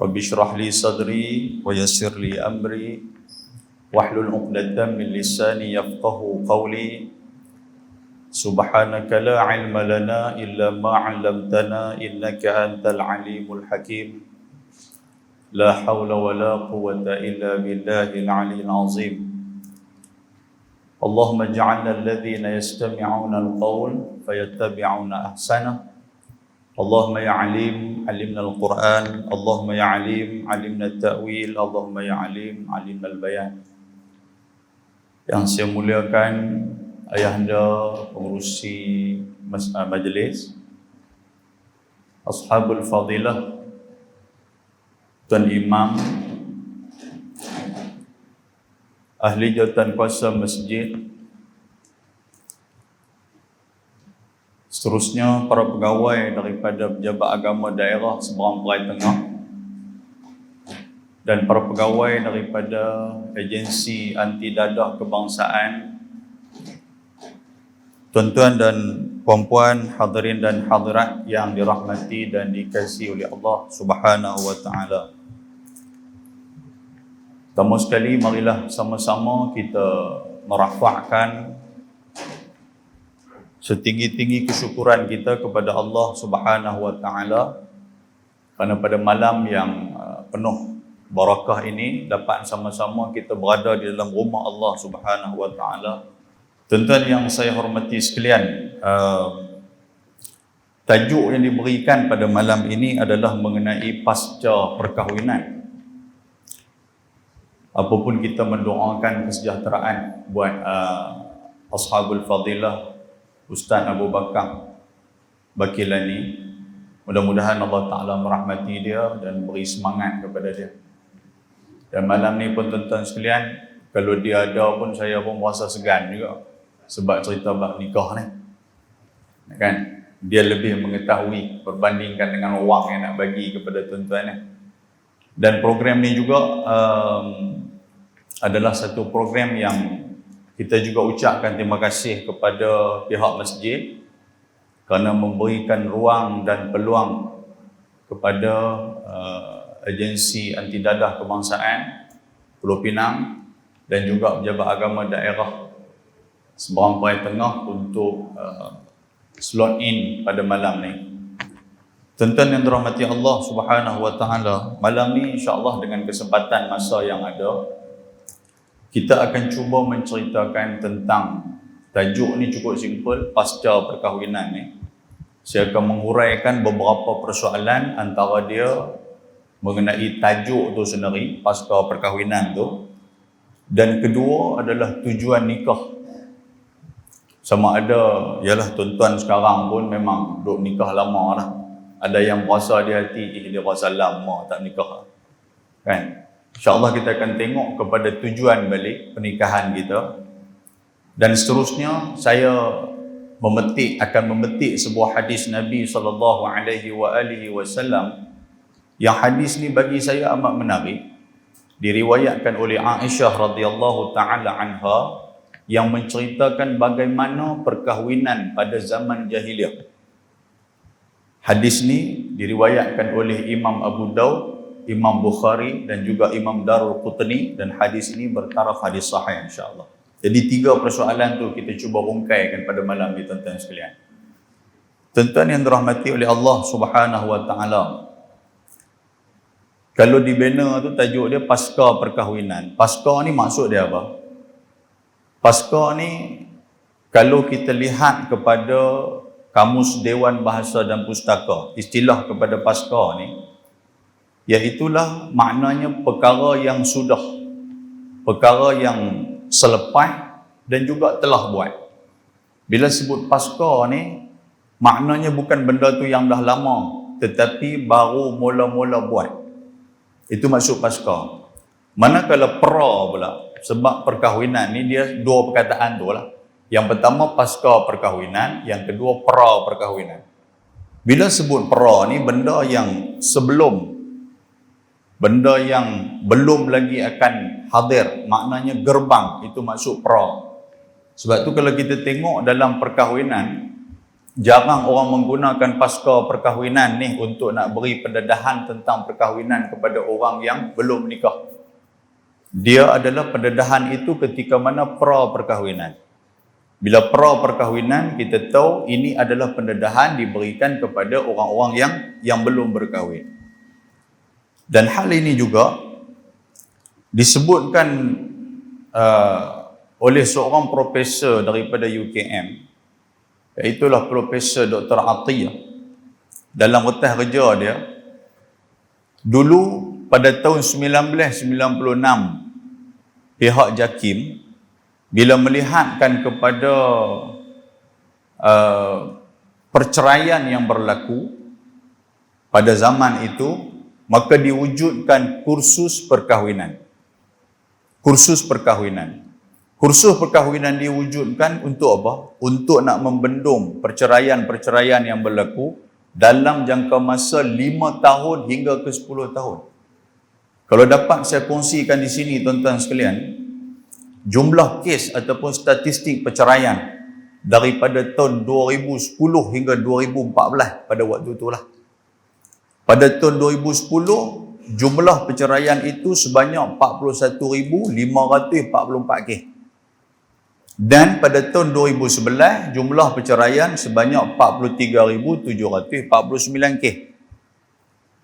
Rabbi shrah li sadri wa yassir li amri wahlul 'uqdatam min lisani yafqahu qawli. Subhanaka la ilma lana illa ma 'allamtana innaka antal alimul hakim. La hawla wa la quwwata illa billahil 'aliyyil 'azim. Allahumma ij'alna alladhina yastami'una al-qawl fayattabi'una ahsanah. Allahumma ya alim, alimna al-Quran. Allahumma ya alim, alimna al-ta'wil. Allahumma ya alim, alimna al-bayan. Yang saya muliakan ayahanda pengurusi majlis, ashabul fadilah, Tuan Imam, ahli jawatan kuasa masjid, seterusnya para pegawai daripada pejabat agama daerah Seberang Perai Tengah dan para pegawai daripada agensi anti dadah kebangsaan, tuan-tuan dan puan-puan, hadirin dan hadirat yang dirahmati dan dikasihi oleh Allah Subhanahu wa taala. Pertama sekali, marilah sama-sama kita merafakkan setinggi-tinggi kesyukuran kita kepada Allah Subhanahu wa taala kerana pada malam yang penuh barakah ini dapat sama-sama kita berada di dalam rumah Allah Subhanahu wa taala. Tuan-tuan yang saya hormati sekalian, tajuk yang diberikan pada malam ini adalah mengenai pasca perkahwinan. Apapun kita mendoakan kesejahteraan buat ashabul fadilah Ustaz Abu Bakar Bakilani, mudah-mudahan Allah Ta'ala merahmati dia dan beri semangat kepada dia. Dan malam ni pun tuan-tuan sekalian, kalau dia ada pun saya pun merasa segan juga sebab cerita bab nikah ni, kan? Dia lebih mengetahui berbandingkan dengan wang yang nak bagi kepada tuan-tuan ni. Dan program ni juga adalah satu program yang kita juga ucapkan terima kasih kepada pihak masjid kerana memberikan ruang dan peluang kepada agensi anti dadah kebangsaan Pulau Pinang dan juga pejabat agama daerah Seberang Perai Tengah untuk slot in pada malam ni. Tuan-tuan yang dirahmati Allah Subhanahu wa taala, malam ni insya-Allah dengan kesempatan masa yang ada, kita akan cuba menceritakan tentang tajuk ni cukup simpel, pasca perkahwinan ni. Saya akan menguraikan beberapa persoalan antara dia mengenai tajuk tu sendiri, pasca perkahwinan tu. Dan kedua adalah tujuan nikah. Sama ada, ialah tuan-tuan sekarang pun memang duk nikah lama lah. Ada yang berasa di hati, dia rasa lama tak nikah. Kan? InsyaAllah kita akan tengok kepada tujuan balik pernikahan kita. Dan seterusnya saya akan memetik sebuah hadis Nabi SAW, yang hadis ni bagi saya amat menarik. Diriwayatkan oleh Aisyah radhiyallahu taala anha, yang menceritakan bagaimana perkahwinan pada zaman jahiliyah. Hadis ni diriwayatkan oleh Imam Abu Daud, Imam Bukhari dan juga Imam Darul Qutni, dan hadis ini bertaraf hadis sahih insya-Allah. Jadi tiga persoalan tu kita cuba rungkaikan pada malam ni tuan-tuan sekalian. Tuan-tuan yang dirahmati oleh Allah Subhanahu wa taala, kalau di banner tu tajuk dia pasca perkahwinan. Pasca ni maksud dia apa? Pasca ni kalau kita lihat kepada Kamus Dewan Bahasa dan Pustaka, istilah kepada pasca ni iaitulah maknanya perkara yang sudah, perkara yang selepas dan juga telah buat. Bila sebut pasca ni, maknanya bukan benda tu yang dah lama, tetapi baru mula-mula buat. Itu maksud pasca. Manakala pra pula, sebab perkahwinan ni dia dua perkataan tu lah. Yang pertama pasca perkahwinan, yang kedua pra perkahwinan. Bila sebut pra ni, benda yang sebelum, benda yang belum lagi akan hadir, maknanya gerbang, itu maksud pra. Sebab tu kalau kita tengok dalam perkahwinan, jarang orang menggunakan pasca perkahwinan ni untuk nak beri pendedahan tentang perkahwinan kepada orang yang belum menikah. Dia adalah pendedahan itu ketika mana pra perkahwinan. Bila pra perkahwinan, kita tahu ini adalah pendedahan diberikan kepada orang-orang yang belum berkahwin. Dan hal ini juga disebutkan oleh seorang profesor daripada UKM, iaitulah Profesor Dr. Atiyah. Dalam retah kerja dia, dulu pada tahun 1996, pihak JAKIM bila melihatkan kepada perceraian yang berlaku pada zaman itu, maka diwujudkan kursus perkahwinan. Kursus perkahwinan. Kursus perkahwinan diwujudkan untuk apa? Untuk nak membendung perceraian-perceraian yang berlaku dalam jangka masa 5 tahun hingga ke 10 tahun. Kalau dapat saya kongsikan di sini tuan-tuan sekalian, jumlah kes ataupun statistik perceraian daripada tahun 2010 hingga 2014 pada waktu itulah. Pada tahun 2010, jumlah perceraian itu sebanyak 41,544 kes. Dan pada tahun 2011, jumlah perceraian sebanyak 43,749 kes.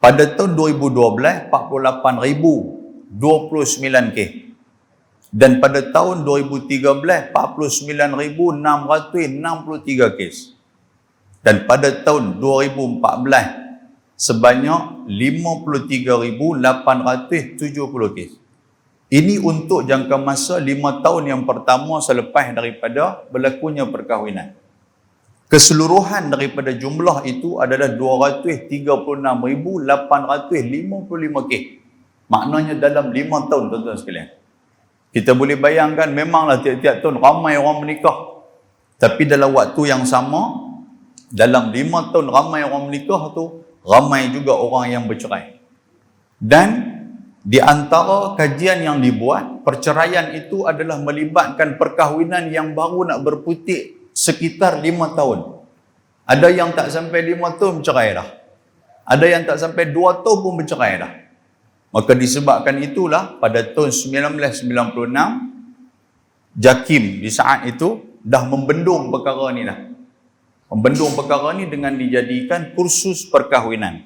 Pada tahun 2012, 48,029 kes. Dan pada tahun 2013, 49,663 kes. Dan pada tahun 2014, sebanyak 53,870 kes. Ini untuk jangka masa 5 tahun yang pertama selepas daripada berlakunya perkahwinan. Keseluruhan daripada jumlah itu adalah 236,855 kes. Maknanya dalam 5 tahun, tuan-tuan sekalian. Kita boleh bayangkan memanglah tiap-tiap tahun ramai orang menikah. Tapi dalam waktu yang sama, dalam 5 tahun ramai orang menikah tu, ramai juga orang yang bercerai. Dan di antara kajian yang dibuat, perceraian itu adalah melibatkan perkahwinan yang baru nak berputik sekitar 5 tahun. Ada yang tak sampai 5 tahun bercerai dah. Ada yang tak sampai 2 tahun pun bercerai dah. Maka disebabkan itulah pada tahun 1996, JAKIM di saat itu dah membendung perkara ni dah. Membendung perkara ni dengan dijadikan kursus perkahwinan.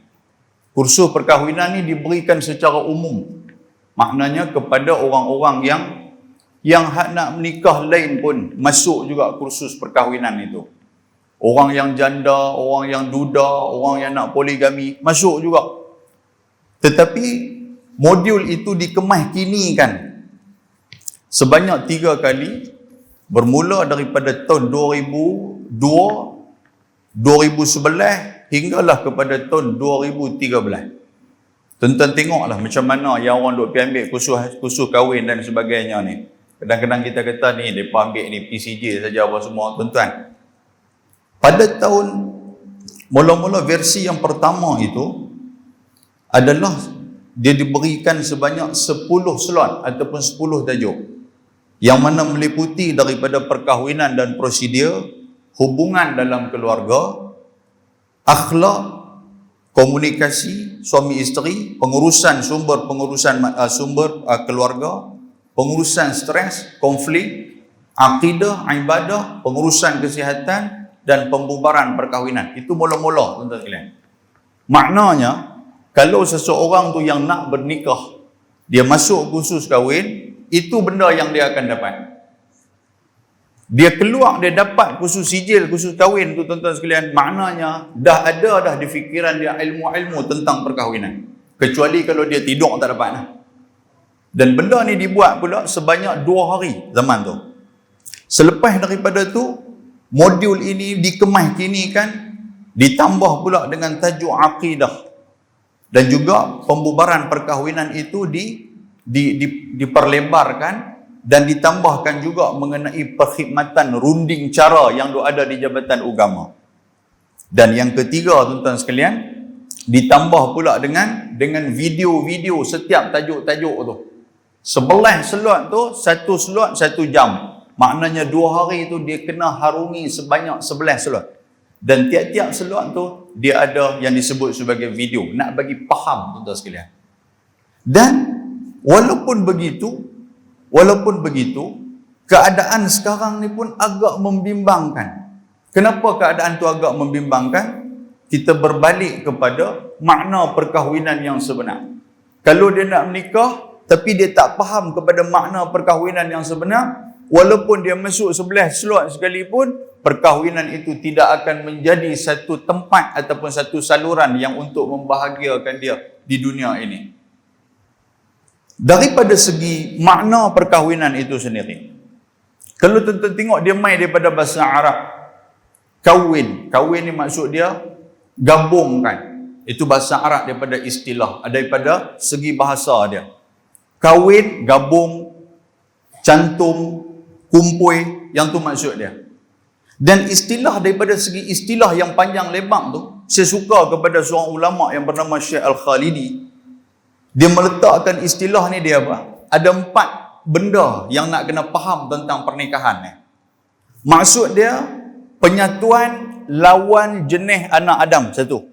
Kursus perkahwinan ni diberikan secara umum. Maknanya kepada orang-orang yang nak menikah lain pun masuk juga kursus perkahwinan itu. Orang yang janda, orang yang duda, orang yang nak poligami, masuk juga. Tetapi modul itu dikemas kini kan sebanyak 3 kali, bermula daripada tahun 2002, 2011 hinggalah kepada tahun 2013. Tuan-tuan tengoklah macam mana yang orang duk pergi ambil kursus kahwin dan sebagainya ni. Kadang-kadang kita kata ni depa ambil ni PCJ saja apa semua, tuan-tuan. Pada tahun mula-mula versi yang pertama itu adalah dia diberikan sebanyak 10 slot ataupun 10 tajuk yang mana meliputi daripada perkahwinan dan prosedur, hubungan dalam keluarga, akhlak, komunikasi suami isteri, pengurusan sumber keluarga, pengurusan stres, konflik, akidah, ibadah, pengurusan kesihatan dan pembubaran perkahwinan. Itu mula-mula, tuan-tuan sekalian. Maknanya kalau seseorang tu yang nak bernikah, dia masuk kursus kahwin, itu benda yang dia akan dapat. Dia keluar, dia dapat kursus sijil, kursus kahwin tu, tuan-tuan sekalian, maknanya dah di fikiran dia ilmu-ilmu tentang perkahwinan. Kecuali kalau dia tidur tak dapat lah. Dan benda ni dibuat pula sebanyak 2 hari zaman tu. Selepas daripada tu, modul ini dikemas kini kan, ditambah pula dengan tajuk akidah. Dan juga pembubaran perkahwinan itu diperlebarkan dan ditambahkan juga mengenai perkhidmatan runding cara yang ada di Jabatan Agama. Dan yang ketiga, tuan-tuan sekalian, ditambah pula dengan video-video setiap tajuk-tajuk tu. 11 slot tu, 1 slot 1 jam. Maknanya 2 hari tu dia kena harungi sebanyak 11 slot. Dan tiap-tiap slot tu dia ada yang disebut sebagai video, nak bagi faham tuan-tuan sekalian. Dan walaupun begitu, keadaan sekarang ni pun agak membimbangkan. Kenapa keadaan tu agak membimbangkan? Kita berbalik kepada makna perkahwinan yang sebenar. Kalau dia nak menikah tapi dia tak faham kepada makna perkahwinan yang sebenar, walaupun dia masuk 11 slot sekalipun, perkahwinan itu tidak akan menjadi satu tempat ataupun satu saluran yang untuk membahagiakan dia di dunia ini. Daripada segi makna perkahwinan itu sendiri, kalau tuan-tuan tengok dia main daripada bahasa Arab, kawin ni maksud dia gabungkan. Itu bahasa Arab daripada istilah, daripada segi bahasa dia. Kawin, gabung, cantum, kumpul, yang tu maksud dia. Dan istilah daripada segi istilah yang panjang lebar tu, saya suka kepada seorang ulama yang bernama Syekh Al-Khalidi. Dia meletakkan istilah ni dia apa? Ada 4 benda yang nak kena faham tentang pernikahan ni. Maksud dia penyatuan lawan jenis anak Adam satu.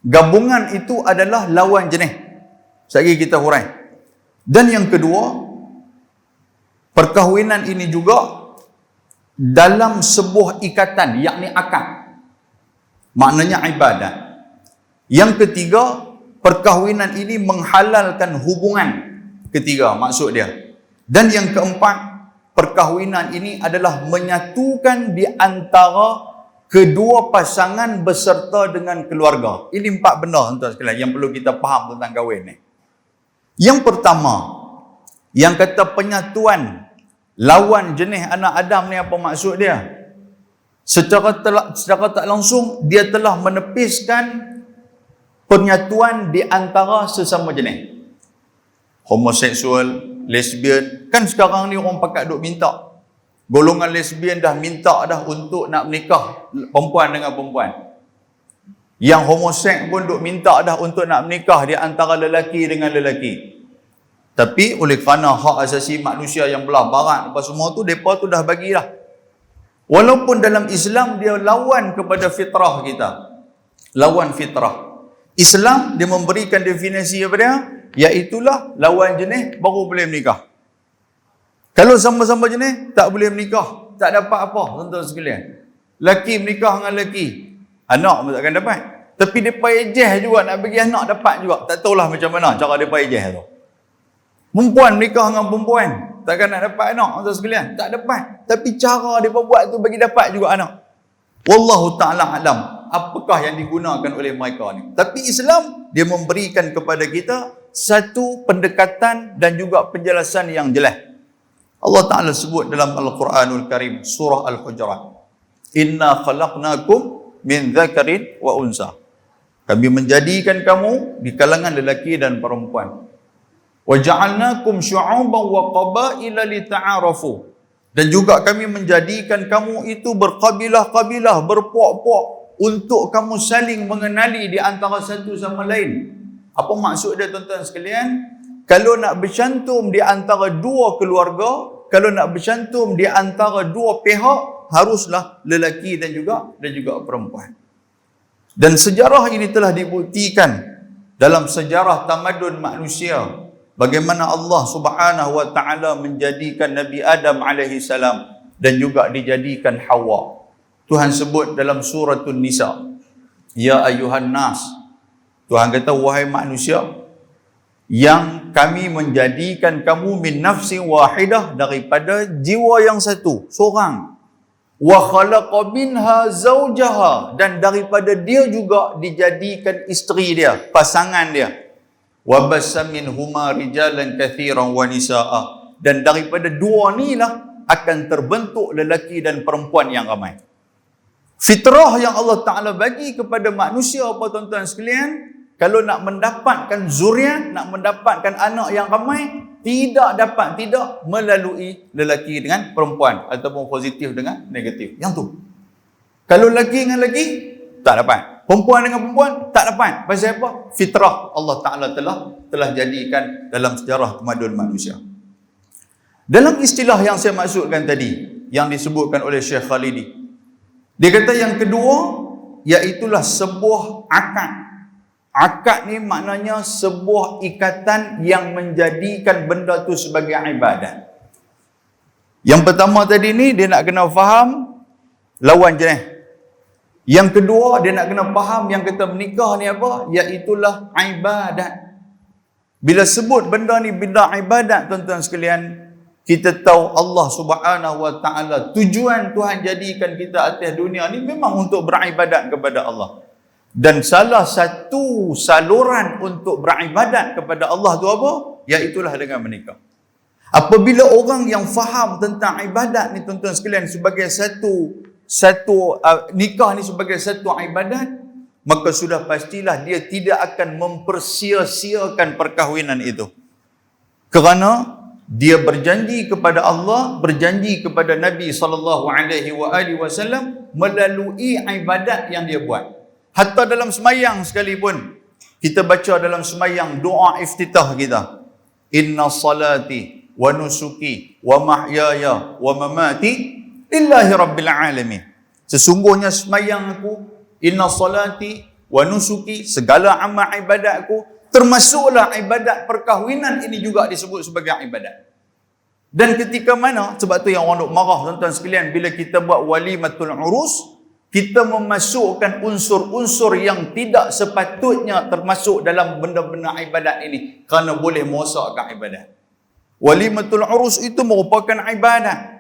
Gabungan itu adalah lawan jenis. Sekali kita hurai. Dan yang kedua, perkahwinan ini juga dalam sebuah ikatan, yakni akad. Maknanya ibadat. Yang ketiga, perkahwinan ini menghalalkan hubungan. Ketiga, maksud dia. Dan yang keempat, perkahwinan ini adalah menyatukan di antara kedua pasangan beserta dengan keluarga. Ini 4 benda tuan-tuan sekalian yang perlu kita faham tentang kahwin ni. Yang pertama, yang kata penyatuan lawan jenis anak Adam ni apa maksud dia? Secara tak langsung dia telah menepiskan penyatuan di antara sesama jenis. Homoseksual, lesbian, kan sekarang ni orang pakat duk minta. Golongan lesbian dah minta dah untuk nak menikah perempuan dengan perempuan. Yang homoseks pun duk minta dah untuk nak menikah di antara lelaki dengan lelaki. Tapi oleh kerana hak asasi manusia yang belah barat apa semua tu, mereka tu dah bagi dah. Walaupun dalam Islam dia lawan kepada fitrah kita. Lawan fitrah. Islam dia memberikan definisi kepada dia, iaitulah lawan jenis baru boleh menikah. Kalau sama-sama jenis tak boleh menikah, tak dapat apa tuan-tuan sekalian. Laki menikah dengan laki, anak pun takkan dapat. Tapi depa ejeh juga nak bagi anak dapat juga. Tak tahulah macam mana cara depa ejeh tu. Perempuan menikah dengan perempuan, takkan nak dapat anak tuan-tuan sekalian, tak dapat. Tapi cara depa buat tu bagi dapat juga anak. Wallahu ta'ala alam apakah yang digunakan oleh mereka ni. Tapi Islam dia memberikan kepada kita satu pendekatan dan juga penjelasan yang jelas. Allah Ta'ala sebut dalam Al-Quranul Karim surah Al-Hujurat, inna khalaqnakum min dzakarin wa unsa. Kami menjadikan kamu di kalangan lelaki dan perempuan. Wa ja'alnakum syu'uban wa qabaila lita'arafu. Dan juga kami menjadikan kamu itu berkabilah-kabilah, berpuak-puak untuk kamu saling mengenali di antara satu sama lain. Apa maksud dia tuan-tuan sekalian? Kalau nak bercantum di antara dua keluarga, kalau nak bercantum di antara dua pihak, haruslah lelaki dan juga perempuan. Dan sejarah ini telah dibuktikan dalam sejarah tamadun manusia. Bagaimana Allah Subhanahu wa taala menjadikan Nabi Adam alaihi salam dan juga dijadikan Hawa. Tuhan sebut dalam suratul Nisa, ya ayuhan nas. Tuhan kata, wahai manusia, yang kami menjadikan kamu min nafsin wahidah, daripada jiwa yang satu, seorang. Wa khalaqa minha zawjaha, dan daripada dia juga dijadikan isteri dia, pasangan dia. Wa bassa minhuma rijalan katsiran wa nisaa, dan daripada dua inilah akan terbentuk lelaki dan perempuan yang ramai. Fitrah yang Allah Ta'ala bagi kepada manusia apa tuan-tuan sekalian, kalau nak mendapatkan zuriat, nak mendapatkan anak yang ramai, tidak melalui lelaki dengan perempuan ataupun positif dengan negatif. Yang tu. Kalau lelaki dengan lelaki, tak dapat. Perempuan dengan perempuan, tak dapat. Pasal apa? Fitrah Allah Ta'ala telah jadikan dalam sejarah tamadun manusia. Dalam istilah yang saya maksudkan tadi, yang disebutkan oleh Syekh Khalidi, Dia kata yang kedua, iaitulah sebuah akad. Akad ni maknanya sebuah ikatan yang menjadikan benda tu sebagai ibadat. Yang pertama tadi ni dia nak kena faham lawan jenis. Yang kedua dia nak kena faham yang kita menikah ni apa? Iaitulah ibadat. Bila sebut benda ni benda ibadat, tuan-tuan sekalian, kita tahu Allah Subhanahu Wa Taala tujuan Tuhan jadikan kita atas dunia ni memang untuk beribadat kepada Allah. Dan salah satu saluran untuk beribadat kepada Allah tu apa? Iaitulah dengan menikah. Apabila orang yang faham tentang ibadat ni, tuan-tuan sekalian, sebagai nikah ni sebagai satu ibadat, maka sudah pastilah dia tidak akan mempersia-siakan perkahwinan itu. Kerana dia berjanji kepada Allah, berjanji kepada Nabi SAW melalui ibadat yang dia buat. Hatta dalam semayang sekalipun, kita baca dalam semayang doa iftitah kita. Inna salati wa nusuki wa mahyaya wa mamati lillahi rabbil alamin. Sesungguhnya semayang aku, inna salati wa nusuki, segala amal ibadatku, termasuklah ibadat perkahwinan ini juga disebut sebagai ibadat. Dan ketika mana, sebab tu yang orang duk marah tuan-tuan sekalian, bila kita buat walimatul urus, kita memasukkan unsur-unsur yang tidak sepatutnya termasuk dalam benda-benda ibadat ini, kerana boleh merosakkan ibadat. Walimatul urus itu merupakan ibadat.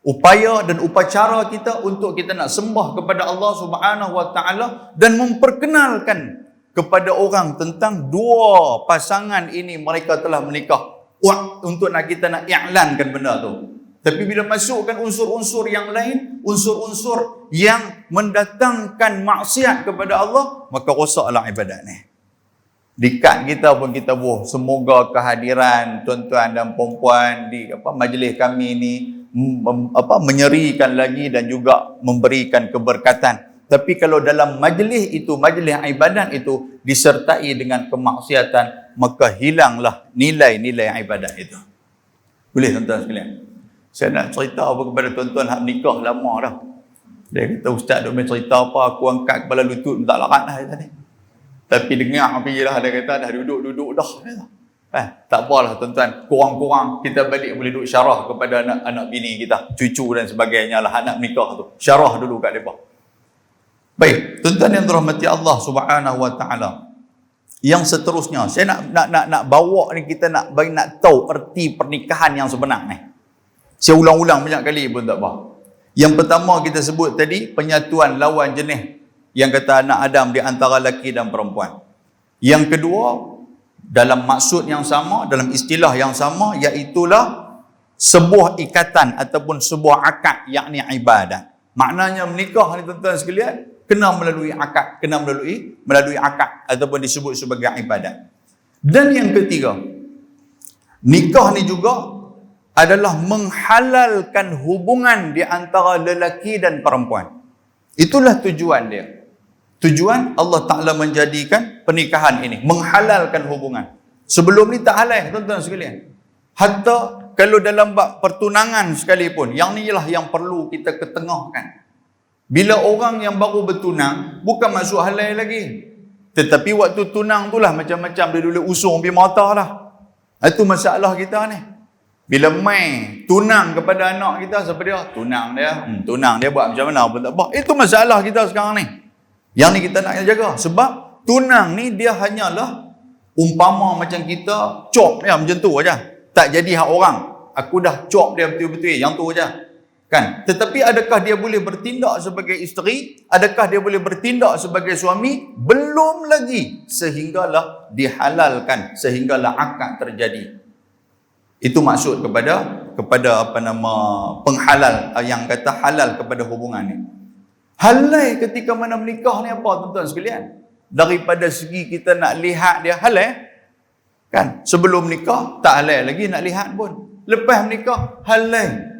Upaya dan upacara kita untuk kita nak sembah kepada Allah Subhanahu Wa Taala dan memperkenalkan kepada orang tentang dua pasangan ini mereka telah menikah. Untuk kita nak i'lankan benda tu. Tapi bila masukkan unsur-unsur yang lain, unsur-unsur yang mendatangkan maksiat kepada Allah, maka rosaklah ibadat ni. Di kad kita pun kita semoga kehadiran tuan-tuan dan puan-puan di majlis kami ni menyerikan lagi dan juga memberikan keberkatan. Tapi kalau dalam majlis itu, majlis ibadat itu disertai dengan kemaksiatan, maka hilanglah nilai-nilai ibadat itu. Boleh tuan-tuan sekalian? Saya nak cerita apa kepada tuan-tuan hak nikah lama dah. Dia kata, ustaz duk main cerita apa, aku angkat kepala lutut tak larat dah tadi. Tapi dengar pergilah, dia kata dah duduk-duduk dah. Tak apalah tuan-tuan, kurang-kurang kita balik boleh duduk syarah kepada anak-anak bini kita, cucu dan sebagainya lah, anak nikah tu. Syarah dulu kat mereka. Baik, tuan-tuan yang dirahmati Allah Subhanahu Wa Taala. Yang seterusnya, saya nak bawa ni, kita nak tahu erti pernikahan yang sebenar ni. Saya ulang-ulang banyak kali pun tak apa. Yang pertama kita sebut tadi, penyatuan lawan jenis yang kata anak Adam di antara lelaki dan perempuan. Yang kedua, dalam maksud yang sama, dalam istilah yang sama, iaitulah sebuah ikatan ataupun sebuah akad, yakni ibadat. Maknanya menikah ni tuan-tuan sekalian, kena melalui akad, kena melalui akad ataupun disebut sebagai ibadat. Dan yang ketiga, nikah ni juga adalah menghalalkan hubungan di antara lelaki dan perempuan. Itulah tujuan dia. Tujuan Allah Ta'ala menjadikan pernikahan ini, menghalalkan hubungan. Sebelum ni tak halal tuan-tuan sekalian. Hatta kalau dalam bab pertunangan sekalipun, yang ni lah yang perlu kita ketengahkan. Bila orang yang baru bertunang, bukan masuk halal lagi. Tetapi waktu tunang tu lah macam-macam dia dulu usung pergi mata lah. Itu masalah kita ni. Bila main tunang kepada anak kita, siapa dia? Tunang dia. Tunang dia buat macam mana pun tak apa. Itu masalah kita sekarang ni. Yang ni kita nak jaga. Sebab tunang ni dia hanyalah umpama macam kita cop dia macam tu aja. Tak jadi hak orang. Aku dah cop dia betul-betul yang tu aja. Kan? Tetapi adakah dia boleh bertindak sebagai isteri? Adakah dia boleh bertindak sebagai suami? Belum lagi. Sehinggalah dihalalkan. Sehinggalah akad terjadi. Itu maksud kepada penghalal yang kata halal kepada hubungan ni. Halal ketika mana menikah ni apa tuan-tuan sekalian? Daripada segi kita nak lihat dia halal. Kan? Sebelum nikah tak halal lagi nak lihat pun. Lepas menikah halal.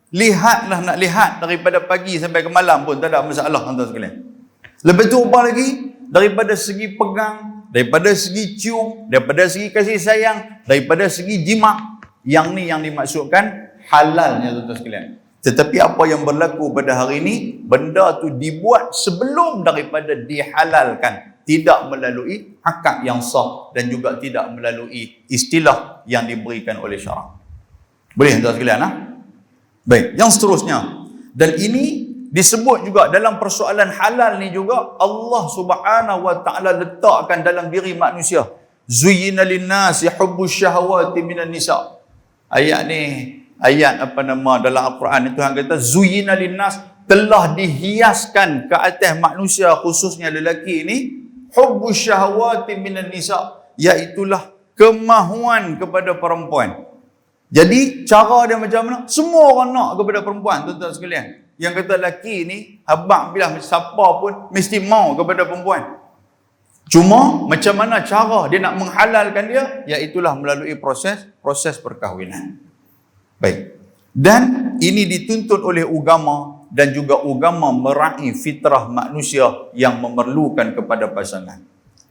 Lihatlah, nak lihat daripada pagi sampai ke malam pun tak ada masalah tuan-tuan sekalian. Lepas tu apa lagi? Daripada segi pegang, daripada segi cium, daripada segi kasih sayang, daripada segi jimat. Yang ni yang dimaksudkan halalnya tuan-tuan sekalian. Tetapi apa yang berlaku pada hari ini, benda tu dibuat sebelum daripada dihalalkan, tidak melalui akad yang sah dan juga tidak melalui istilah yang diberikan oleh syarak. Boleh tuan sekalian? Baik, yang seterusnya. Dan ini disebut juga dalam persoalan halal ni juga, Allah Subhanahu wa taala letakkan dalam diri manusia, zuyyina lin-nasi hubbus syahawati minan nisa. Ayat ni, ayat dalam Al-Quran itu Tuhan kata zuyyina lin-nas, telah dihiaskan ke atas manusia khususnya lelaki ini, hubbus syahawati minan nisa, iaitulah kemahuan kepada perempuan. Jadi cara dia macam mana? Semua orang nak kepada perempuan, tuan-tuan sekalian. Yang kata lelaki ni, habang bilah siapa pun mesti mau kepada perempuan. Cuma macam mana cara dia nak menghalalkan dia? Iaitulah melalui proses perkahwinan. Baik. Dan ini dituntut oleh agama, dan juga agama meraih fitrah manusia yang memerlukan kepada pasangan.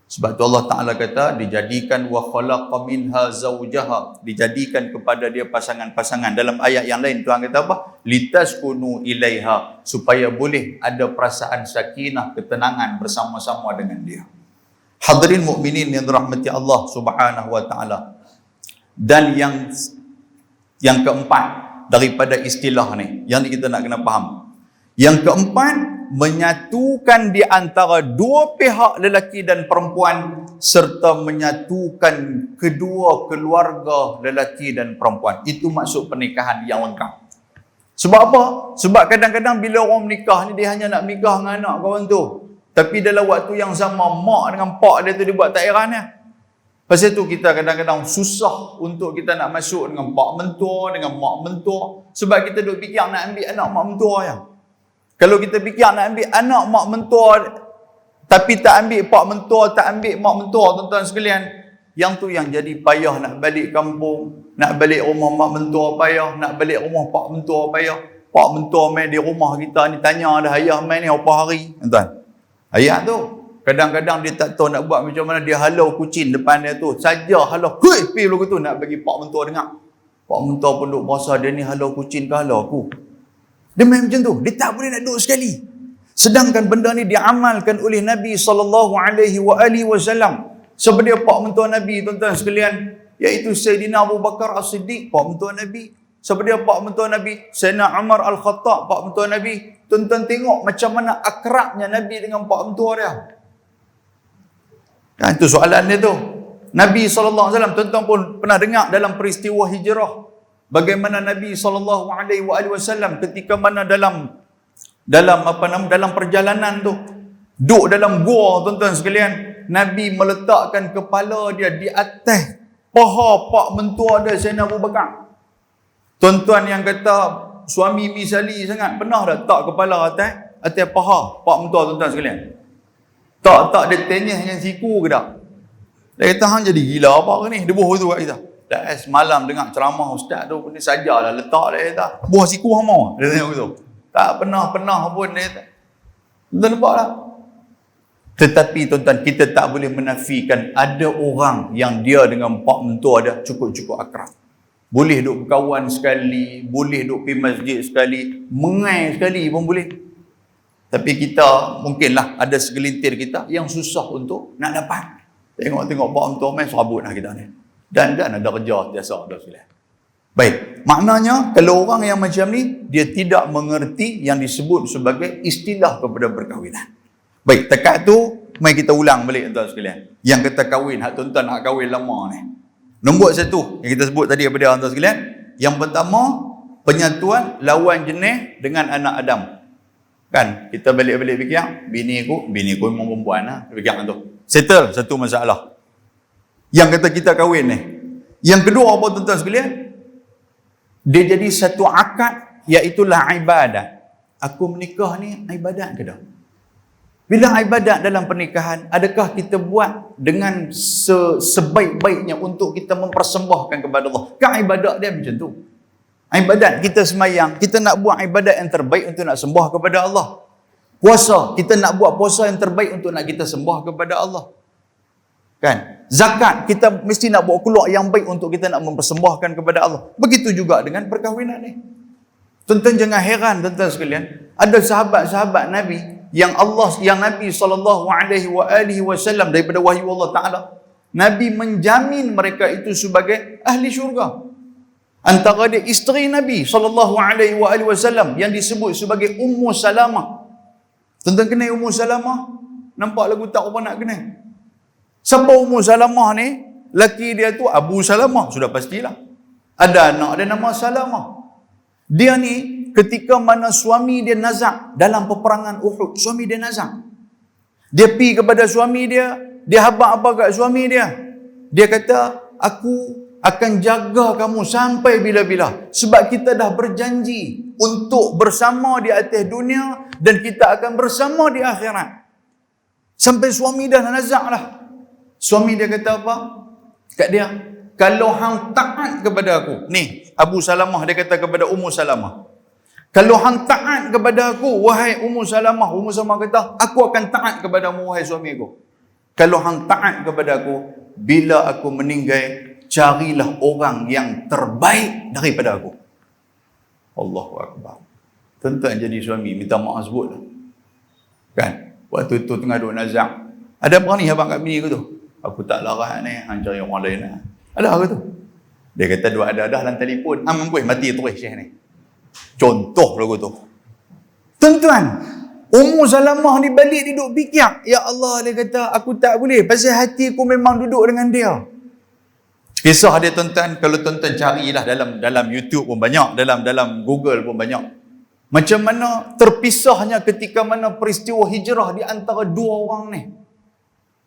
Sebab tu Allah Ta'ala kata, dijadikan wa khalaqa minha zawjaha, dijadikan kepada dia pasangan-pasangan. Dalam ayat yang lain Tuhan kata apa? Litaskunu ilaiha, supaya boleh ada perasaan sakinah, ketenangan bersama-sama dengan dia. Hadirin mukminin yang dirahmati Allah Subhanahu wa taala. Dan yang keempat daripada istilah ni, yang kita nak kena faham. Yang keempat, menyatukan di antara dua pihak lelaki dan perempuan, serta menyatukan kedua keluarga lelaki dan perempuan. Itu maksud pernikahan yang lengkap. Sebab apa? Sebab kadang-kadang bila orang menikah ni, dia hanya nak menikah dengan anak kawan tu. Tapi dalam waktu yang sama, mak dengan pak dia tu dia buat tak heran ya. Pasal tu kita kadang-kadang susah untuk kita nak masuk dengan pak mentua, dengan mak mentua. Sebab kita duk fikir nak ambil anak mak mentua ya. Kalau kita fikir nak ambil anak mak mentua, tapi tak ambil pak mentua, tak ambil mak mentua, tuan-tuan sekalian, yang tu yang jadi payah nak balik kampung, nak balik rumah mak mentua payah, nak balik rumah pak mentua payah. Pak mentua main di rumah kita ni, tanya dah ayah main ni apa hari, tuan. Ayah tu kadang-kadang dia tak tahu nak buat macam mana, dia halau kucing depan dia tu, saja halau, hui, pergi lagu tu nak bagi pak mentua dengar. Pak mentua pun duk berasa dia ni halau kucing ke halau aku. Dia main macam tu, dia tak boleh nak duduk sekali. Sedangkan benda ni diamalkan oleh Nabi SAW. Siapa dia pak mentua Nabi, tuan-tuan sekalian? Iaitu Sayyidina Abu Bakar As-Siddiq, pak mentua Nabi. Siapa dia pak mentua Nabi? Sayyidina Umar Al-Khattab, pak mentua Nabi. Tuan-tuan tengok macam mana akrabnya Nabi dengan pak mentua dia. Kan itu soalan dia tu. Nabi SAW, tuan-tuan pun pernah dengar dalam peristiwa hijrah, bagaimana Nabi SAW ketika mana dalam perjalanan tu, duduk dalam gua, tuan-tuan sekalian, Nabi meletakkan kepala dia di atas paha pak mentua dia, Sayyidina Abu Bakar. Tuan-tuan yang kata suami misali sangat, pernah dah tak kepala atas paha pak mentua, tuan-tuan sekalian? Tak dia tenyah dengan siku ke tak? Dia kata hang jadi gila apa ni? Debuh tu kat kita. Dah semalam dengar ceramah ustaz tu, ni sajalah letak dia kata, buah siku hang mau. Dia tanya begitu. Tak pernah pun dia kata. Tuan nampak tak? Tetapi tuan-tuan, kita tak boleh menafikan ada orang yang dia dengan pak mentua dia cukup-cukup akrab. Boleh duk berkawan sekali, boleh duk pergi masjid sekali, mengai sekali pun boleh. Tapi kita, mungkinlah ada segelintir kita yang susah untuk nak dapat. Tengok-tengok pak mentua main, serabut lah kita ni. Dan ada kerja biasa dah sekalian. Baik, maknanya kalau orang yang macam ni, dia tidak mengerti yang disebut sebagai istilah kepada perkahwinan. Baik, tekat tu, mari kita ulang balik tuan sekalian. Yang kata kahwin, hak tuan-tuan nak kahwin lama ni. Nombor satu, yang kita sebut tadi kepada tuan sekalian. Yang pertama, penyatuan lawan jenis dengan anak Adam. Kan, kita balik-balik fikir, bini aku memang perempuan lah. Fikir tu. Settle satu masalah. Yang kata kita kahwin ni. Yang kedua apa tuan-tuan sekalian? Dia jadi satu akad, iaitulah ibadat. Aku menikah ni ibadat ke tak? Bila ibadat dalam pernikahan, adakah kita buat dengan sebaik-baiknya untuk kita mempersembahkan kepada Allah? Kan ibadat dia macam tu. Ibadat kita semayang, kita nak buat ibadat yang terbaik untuk nak sembah kepada Allah. Puasa, kita nak buat puasa yang terbaik untuk nak kita sembah kepada Allah. Kan? Zakat, kita mesti nak buat keluar yang baik untuk kita nak mempersembahkan kepada Allah. Begitu juga dengan perkahwinan ni. Tuan-tuan jangan heran tuan-tuan sekalian, ada sahabat-sahabat Nabi yang Nabi SAW daripada wahyu Allah Taala, Nabi menjamin mereka itu sebagai ahli syurga. Antara dia isteri Nabi SAW yang disebut sebagai Ummu Salamah. Tuan-tuan kenal Ummu Salamah? Nampak lagu tak apa nak kenal? Siapa Ummu Salamah ni? Laki dia tu Abu Salamah, sudah pastilah. Ada anak dia nama Salamah. Dia ni ketika mana suami dia nazak dalam peperangan Uhud, suami dia nazak. Dia pergi kepada suami dia, dia habaq apa kat suami dia? Dia kata, aku akan jaga kamu sampai bila-bila. Sebab kita dah berjanji untuk bersama di atas dunia dan kita akan bersama di akhirat. Sampai suami dah nazak lah. Suami dia kata apa? Kat dia, kalau hang taat kepada aku. Ni, Abu Salamah dia kata kepada Ummu Salamah. Kalau hang taat kepada aku, wahai Ummu Salamah. Ummu Salamah kata, aku akan taat kepadamu, wahai suami aku. Kalau hang taat kepada aku, bila aku meninggal, carilah orang yang terbaik daripada aku. Allahu Akbar. Tuan-tuan jadi suami, minta maaf sebut lah. Kan? Waktu tu tengah duduk nazak. Ada apa ni abang kat bini aku tu? Aku tak larat ni, hang cari orang lain lah. Ada apa tu? Dia kata dua ada dah dalam telefon. Mampu mati terus Syekh ni. Contoh lagu tu. Tuan-tuan, Ummu Salamah ni balik dia duduk fikir. Ya Allah, dia kata aku tak boleh. Pasal hati aku memang duduk dengan dia. Kisah dia tuan-tuan, kalau tuan-tuan carilah dalam YouTube pun banyak, dalam Google pun banyak. Macam mana terpisahnya ketika mana peristiwa hijrah di antara dua orang ni.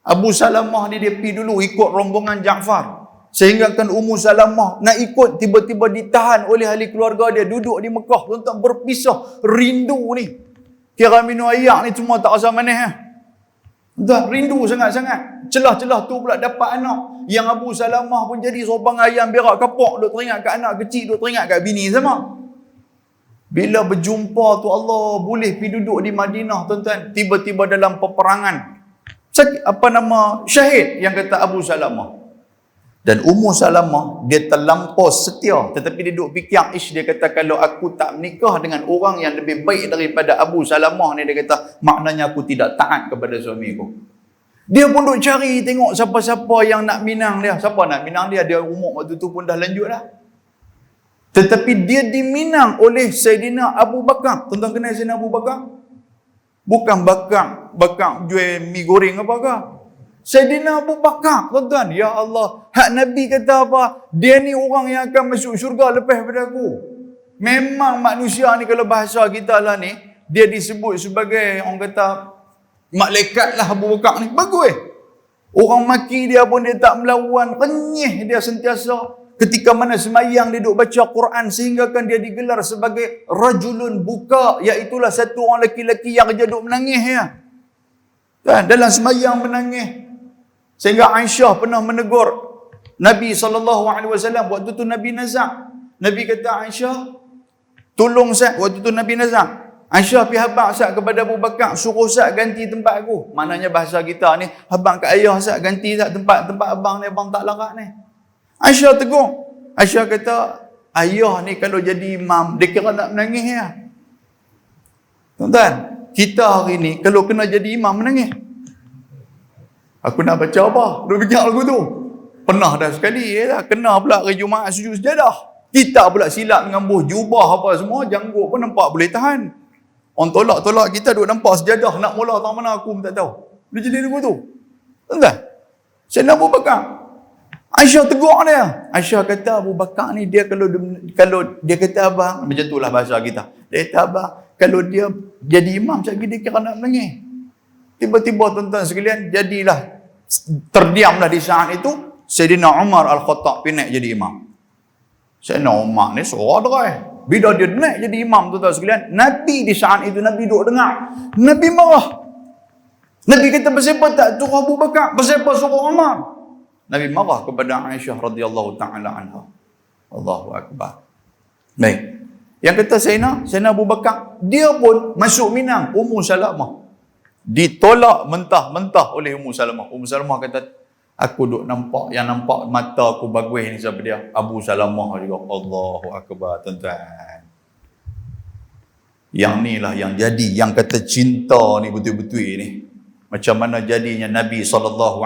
Abu Salamah ni dia pergi dulu ikut rombongan Ja'far. Sehingga kan Ummu Salamah nak ikut, tiba-tiba ditahan oleh ahli keluarga dia, duduk di Mekah. Tuan-tuan berpisah, rindu ni. Kira minum ayak ni semua tak rasa manis ya. Tuan rindu sangat-sangat. Celah-celah tu pula dapat anak. Yang Abu Salamah pun jadi seorang ayam berak kapok, duk teringat kat anak kecil, duk teringat kat bini sama. Bila berjumpa tu Allah boleh pergi duduk di Madinah tuan-tuan. Tiba-tiba dalam peperangan. Syahid yang kata Abu Salamah. Dan Ummu Salamah dia terlampau setia, tetapi dia duduk fikir, dia kata kalau aku tak menikah dengan orang yang lebih baik daripada Abu Salamah ni, dia kata maknanya aku tidak taat kepada suami aku. Dia pun duduk cari tengok siapa-siapa yang nak minang dia. Siapa nak minang dia? Dia umur waktu tu pun dah lanjut dah. Tetapi dia diminang oleh Sayyidina Abu Bakar. Tuan-tuan kenal Sayyidina Abu Bakar? Bukan bakar jual mi goreng apa ke? Sayyidina Abu Bakar, tuan-tuan. Ya Allah, hak Nabi kata apa? Dia ni orang yang akan masuk syurga lepas daripada aku. Memang manusia ni kalau bahasa kita lah ni, dia disebut sebagai, orang kata, malaikat lah Abu Bakar ni. Bagus. Orang maki dia pun dia tak melawan, renyih dia sentiasa. Ketika mana semayang dia duduk baca Quran, sehingga kan dia digelar sebagai rajulun buka, iaitulah satu orang lelaki-lelaki yang dia duduk menangis ya. Dan dalam semayang menangis. Sehingga Aisyah pernah menegur Nabi SAW waktu tu Nabi nazak. Nabi kata, Aisyah, tolong Sat, waktu tu Nabi nazak. Aisyah pergi habaq Sat kepada Abu Bakar, suruh Sat ganti tempat aku. Maknanya bahasa kita ni, habaq kat ayah Sat, ganti Sat tempat abang ni, abang tak larat ni. Aisyah tegur. Aisyah kata, ayah ni kalau jadi imam, dia kira nak menangis ya. Tuan-tuan, kita hari ni kalau kena jadi imam menangis. Aku nak baca apa? Duk fikir lagu tu. Pernah dah sekali ya, kena pula hari Jumaat sujud sejadah. Kita pula silap dengan buh jubah apa semua, janggut pun nampak boleh tahan. Orang tolak-tolak kita duk nampak sejadah, nak mula tang mana aku pun tak tahu. Dia jadi lagu tu. Tuan-tuan, Sayyidina Abu Bakar, Aisyah tegur dia. Aisyah kata Abu Bakar ni dia kalau dia kata abang, macam itulah bahasa kita. Dia kata abang, kalau dia jadi imam sekali dia kira nak menangis. Tiba-tiba tuan-tuan sekalian, jadilah terdiamlah di saat itu Sayyidina Umar Al-Khattab naik jadi imam. Sayyidina Umar ni suara derai. Bila dia naik jadi imam tuan-tuan sekalian, Nabi di saat itu Nabi duduk dengar. Nabi marah. Nabi kata, "Kenapa tak suruh Abu Bakar? Kenapa suruh Umar?" Nabi marah kepada Aisyah radhiyallahu taala anha. Allahu akbar. Baik. Yang kata Sayyidina Abu Bakar, dia pun masuk minang Ummu Salamah. Ditolak mentah-mentah oleh Ummu Salamah. Ummu Salamah kata, aku duk nampak, yang nampak mata aku bagus ni siapa dia? Abu Salamah juga. Allahu akbar tuan-tuan. Yang ni lah yang jadi, yang kata cinta ni betul-betul ni. Macam mana jadinya Nabi SAW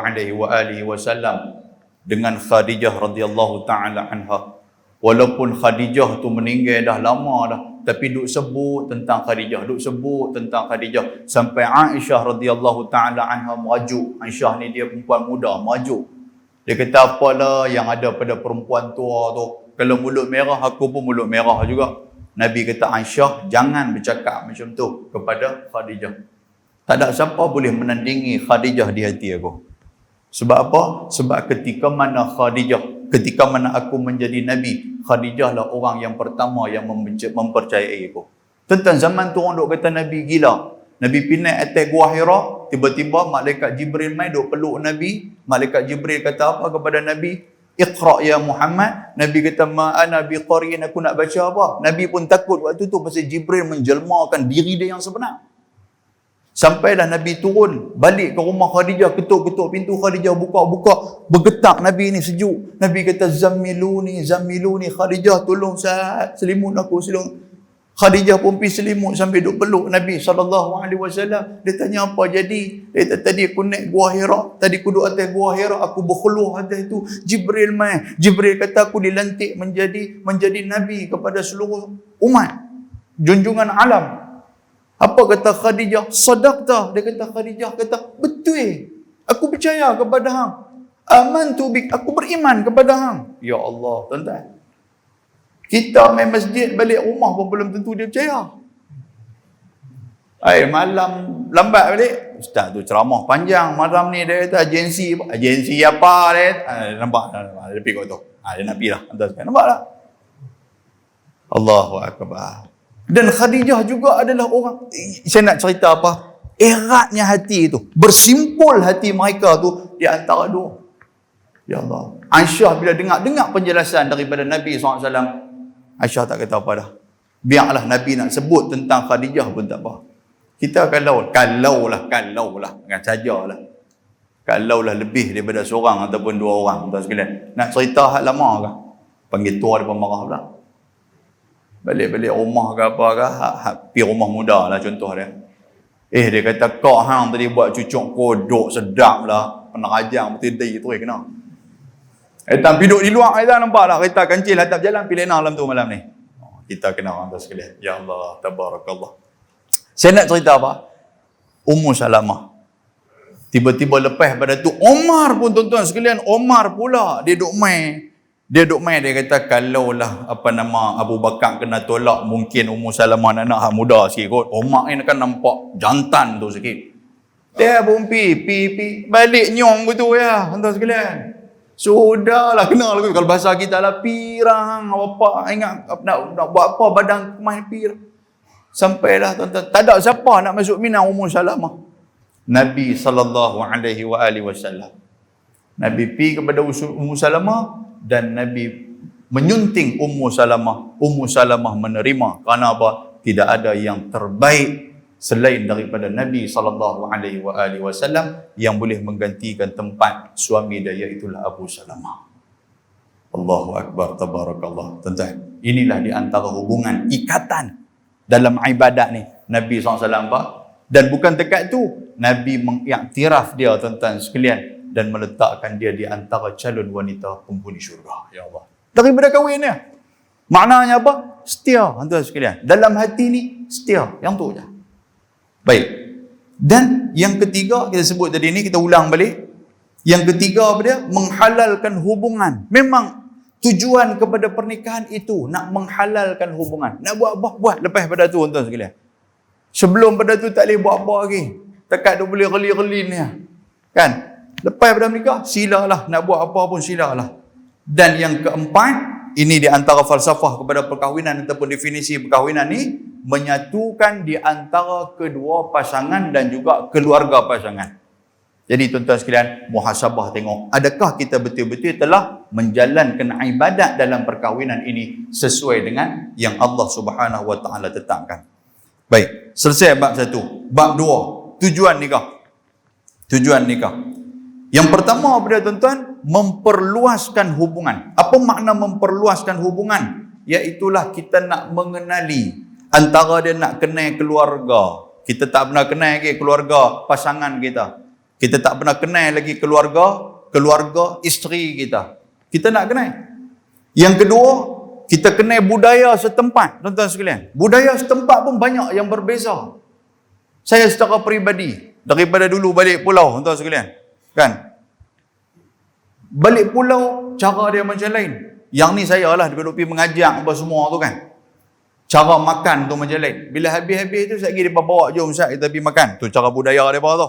dengan Khadijah radhiyallahu taala anha. Walaupun Khadijah tu meninggal dah lama dah, tapi duk sebut tentang Khadijah, duk sebut tentang Khadijah sampai Aisyah radhiyallahu taala anha merajuk. Aisyah ni dia perempuan muda, merajuk. Dia kata, apalah yang ada pada perempuan tua tu, kalau mulut merah aku pun mulut merah juga. Nabi kata, Aisyah, jangan bercakap macam tu kepada Khadijah. Tak ada siapa boleh menandingi Khadijah di hati aku. Sebab apa? Sebab ketika mana aku menjadi Nabi, Khadijah lah orang yang pertama yang mempercayai aku. Tentang zaman tu orang duk kata Nabi gila. Nabi pinai atas Gua Hira, tiba-tiba malaikat Jibril mai duk peluk Nabi. Malaikat Jibril kata apa kepada Nabi? Iqra ya Muhammad. Nabi kata, ma ana biqari'in, aku nak baca apa? Nabi pun takut waktu tu pasal Jibril menjelmakan diri dia yang sebenar. Sampailah Nabi turun balik ke rumah Khadijah, ketuk-ketuk pintu Khadijah, buka-buka, bergetak Nabi ni sejuk. Nabi kata, zammiluni Khadijah, tolong saya selimut aku, Khadijah pun pergi selimut sambil duk peluk Nabi SAW. Dia tanya apa jadi? Dia kata, tadi aku naik Gua Hira, tadi aku duduk atas Gua Hira, aku berkhuluh atas itu. Jibril mai. Jibril kata aku dilantik menjadi Nabi kepada seluruh umat, junjungan alam. Apa kata Khadijah? Sadaqta. Dia kata, Khadijah kata, betul. Aku percaya kepada hang. Amantu bik. Aku beriman kepada hang. Ya Allah, tuan-tuan. Kita main masjid balik rumah pun belum tentu dia percaya. Malam lambat balik, ustaz tu ceramah panjang malam ni, dia kata agensi apa dia? Nampak dia pergi kat tu. Dia nak pergi lah. Nampak tak? Allahu Akbar. Dan Khadijah juga adalah orang, saya nak cerita apa? Eratnya hati itu, bersimpul hati mereka tu di antara dua. Ya Allah. Aisyah bila dengar penjelasan daripada Nabi SAW, Aisyah tak kata apa dah. Biarlah Nabi nak sebut tentang Khadijah pun tak apa. Kita kalau lah, dengan sajalah. Kalaulah lebih daripada seorang ataupun dua orang, tuan sekalian. Nak cerita hak lama ke? Panggil tua dia pun marah pula. Balik-balik rumah ke apa ke, hak pergi rumah muda lah contoh dia. Dia kata, kau hang tadi buat cucuk kodok sedap lah. Penajam betul-betul tu kena. Tapi duduk di luar, kita nampak lah kereta kancil hatap jalan, pilih malam tu malam ni. Kita kena orang tu sekalian. Ya Allah, tabarakallah. Saya nak cerita apa? Ummu Salamah. Tiba-tiba lepas pada tu, Omar pun tuan-tuan sekalian, Omar pula, dia duk main, dia kata, kalaulah Abu Bakar kena tolak, mungkin Ummu Salamah anak hak muda sikit kot. Omar ni kan nampak jantan tu sikit. Dia pun pi balik nyong betul ya, tuan-tuan sekalian. Sudahlah, kenal lah. Kalau bahasa kita lah, pirang, apa, ingat nak buat apa, badan main pir. Sampailah tuan-tuan, tak ada siapa nak masuk Mina Ummu Salamah. Nabi SAW. Nabi pergi kepada Ummu Salamah dan Nabi menyunting Ummu Salamah. Ummu Salamah menerima. Kerana apa? Tidak ada yang terbaik selain daripada Nabi SAW yang boleh menggantikan tempat suami dia, iaitulah Abu Salamah. Allahu Akbar, tabarakallah. Tuan-tuan, inilah di antara hubungan ikatan dalam ibadat ni Nabi SAW. Dan bukan dekat tu, Nabi mengiktiraf dia tuan-tuan sekalian dan meletakkan dia di antara calon wanita penghuni syurga. Ya Allah. Daripada kahwin dia. Maknanya apa? Setia tuan-tuan sekalian. Dalam hati ni setia, yang tu je. Baik. Dan yang ketiga, kita sebut tadi ni, kita ulang balik. Yang ketiga apa dia? Menghalalkan hubungan. Memang tujuan kepada pernikahan itu nak menghalalkan hubungan. Nak buat apa? Buat lepas pada tu tuan-tuan sekalian. Sebelum pada tu tak boleh buat apa lagi. Tekat tu boleh relin-relin ni. Kan? Lepas pada menikah, silalah. Nak buat apa pun silalah. Dan yang keempat, ini di antara falsafah kepada perkahwinan ataupun definisi perkahwinan ni, menyatukan di antara kedua pasangan dan juga keluarga pasangan. Jadi tuan-tuan sekalian, muhasabah tengok, adakah kita betul-betul telah menjalankan ibadat dalam perkahwinan ini sesuai dengan yang Allah Subhanahu Wa Taala tetapkan. Baik, selesai bab 1. Bab 2, tujuan nikah. Tujuan nikah. Yang pertama pada tuan-tuan, memperluaskan hubungan. Apa makna memperluaskan hubungan? Iaitulah kita nak mengenali Antara dia nak kenal keluarga. Kita tak pernah kenal lagi keluarga pasangan kita. Kita tak pernah kenal lagi keluarga isteri kita. Kita nak kenal. Yang kedua, kita kenal budaya setempat, tuan-tuan sekalian. Budaya setempat pun banyak yang berbeza. Saya secara peribadi, daripada dulu balik pulau, tuan-tuan sekalian. Kan? Balik pulau, cara dia macam lain. Yang ni saya lah, duduk pergi mengajar apa semua tu kan. Cara makan tu macam lain. Bila habis-habis tu, saya pergi mereka bawa, jom Ustaz, kita pergi makan. Tu cara budaya mereka tu.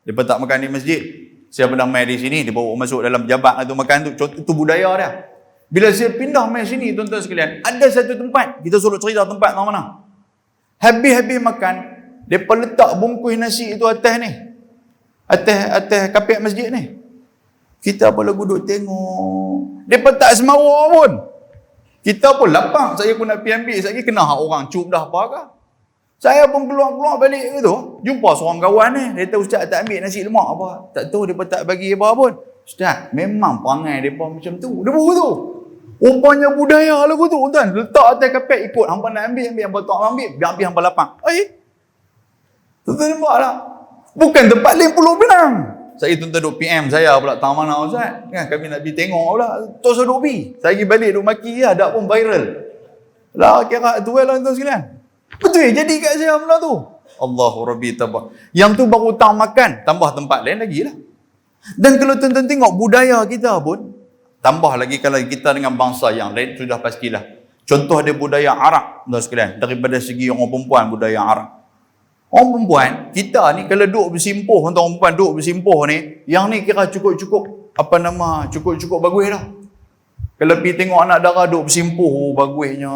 Mereka tak makan di masjid. Saya pernah main di sini, dia bawa masuk dalam pejabat tu makan tu. Itu budaya dia. Bila saya pindah main sini, tuan-tuan sekalian, ada satu tempat, kita suruh cerita tempat tak mana. Habis-habis makan, mereka letak bungkus nasi itu atas ni. Atas kapek masjid ni. Kita pula duduk tengok. Mereka tak semawar pun. Kita pun lapang, saya pun nak pergi ambil. Saya kena orang cup dah apa ke. Saya pun keluar balik tu. Jumpa seorang kawan ni. Dia kata, Ustaz tak ambil nasi lemak apa. Tak tahu dia pun tak bagi apa pun. Ustaz, memang perangai dia pun macam tu. Dia pun tu. Rupanya budaya lagu tu. Tuan. Letak atas kapek ikut. Hampa nak ambil. Hampa tak ambil. Biar ambil hampa lapang. Tuan-tuan nampak tak? Bukan tempat lain Pulau Pinang. Saya tuan-tuan duk PM saya pula tak mana Ustaz. Kan kami nak pergi tengok pula. Terus duk pergi. Saya pergi balik duk maki ya, dak pun viral. Lah kira tu lah tuan sekalian. Betul jadi kat saya pula tu. Allahu Rabbi tabah. Yang tu baru utang makan, tambah tempat lain lagi lah. Dan kalau tuan-tuan tengok budaya kita pun, tambah lagi kalau kita dengan bangsa yang lain sudah pastilah. Contoh dia budaya Arab tuan sekalian. Daripada segi orang perempuan budaya Arab. Orang perempuan, kita ni kalau duduk bersimpuh, untuk orang perempuan duduk bersimpuh ni, yang ni kira cukup-cukup, cukup-cukup bagus dah. Kalau pergi tengok anak dara duduk bersimpuh, bagusnya.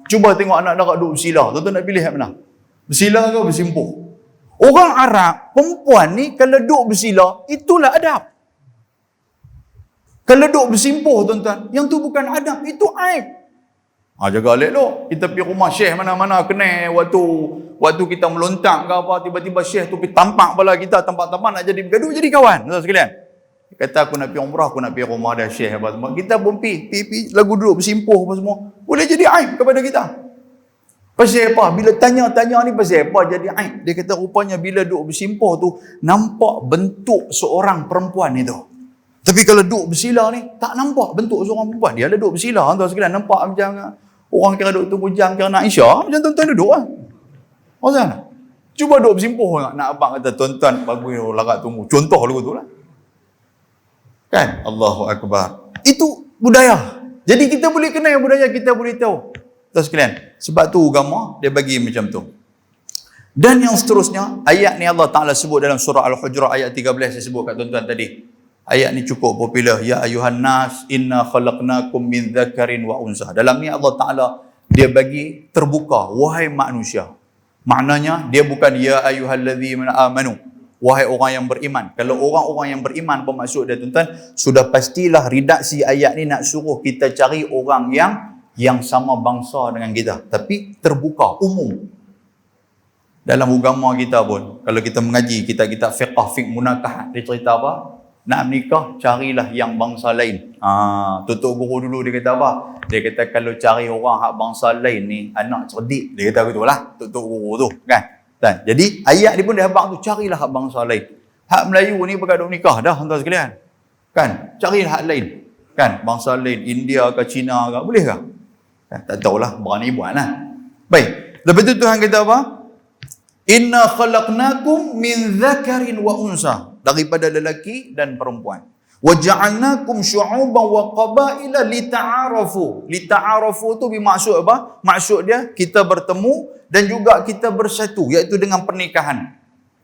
Cuba tengok anak dara duduk bersila, tuan-tuan nak pilih yang mana? Bersila ke bersimpuh? Orang Arab, perempuan ni kalau duduk bersila, itulah adab. Kalau duduk bersimpuh, tuan-tuan, yang tu bukan adab, itu aib. Jaga elok. Kita pergi rumah syekh mana-mana kenal waktu kita melontak ke apa, tiba-tiba syekh tu pergi tampak pula kita, tampak-tampak nak jadi bergaduh, jadi kawan. Tuan sekalian. Dia kata aku nak pergi umrah, aku nak pergi rumah dia syekh apa semua. Kita pun pergi lagu duduk bersimpuh apa semua. Boleh jadi aib kepada kita. Pasal apa? Bila tanya-tanya ni pasal apa jadi aib? Dia kata rupanya bila duduk bersimpuh tu, nampak bentuk seorang perempuan itu. Tapi kalau duduk bersila ni, tak nampak bentuk seorang perempuan. Dia ada duduk bersila, tuan sekalian. Nampak macam orang kira duduk tunggu jam, kira nak isyak, macam tuan-tuan duduk lah. Macam cuba duduk bersimpuh nak abang kata, tuan-tuan, bagus larat tunggu. Contoh lagu tu lah. Kan? Allahu Akbar. Itu budaya. Jadi kita boleh kenal budaya, kita boleh tahu. Tuan sekalian. Sebab tu agama, dia bagi macam tu. Dan yang seterusnya, ayat ni Allah Ta'ala sebut dalam surah Al-Hujurat ayat 13, saya sebut kat tuan-tuan tadi. Ayat ni cukup popular. Ya ayuhan nas, inna khalaqnakum min dzakarin wa unsa. Dalam ni Allah Ta'ala, dia bagi terbuka. Wahai manusia. Maknanya, dia bukan ya ayyuhalladzina amanu. Wahai orang yang beriman. Kalau orang-orang yang beriman bermaksud dia tuan-tuan, sudah pastilah redaksi ayat ni nak suruh kita cari orang yang sama bangsa dengan kita. Tapi terbuka, umum. Dalam agama kita pun, kalau kita mengaji, kita fiqh munakah, dia cerita apa? Nak menikah, carilah yang bangsa lain. Tutup guru dulu dia kata apa? Dia kata kalau cari orang hak bangsa lain ni, anak cerdik. Dia kata begitulah, tutup guru tu. Kan? Dan, jadi ayat ni pun dia habang tu, carilah hak bangsa lain. Hak Melayu ni pakai duk nikah dah, tuan sekalian. Kan? Carilah hak lain. Kan? Bangsa lain, India ke China ke, boleh ke? Kan? Tak tahulah, berani buat lah. Baik. Lepas tu Tuhan kata apa? Inna khalaqnakum min dzakarin wa unsa. Daripada lelaki dan perempuan. Wa ja'alnakum syu'uban wa qabaila lita'arafu. Lita'arafu tu bermaksud apa? Maksud dia kita bertemu dan juga kita bersatu, iaitu dengan pernikahan.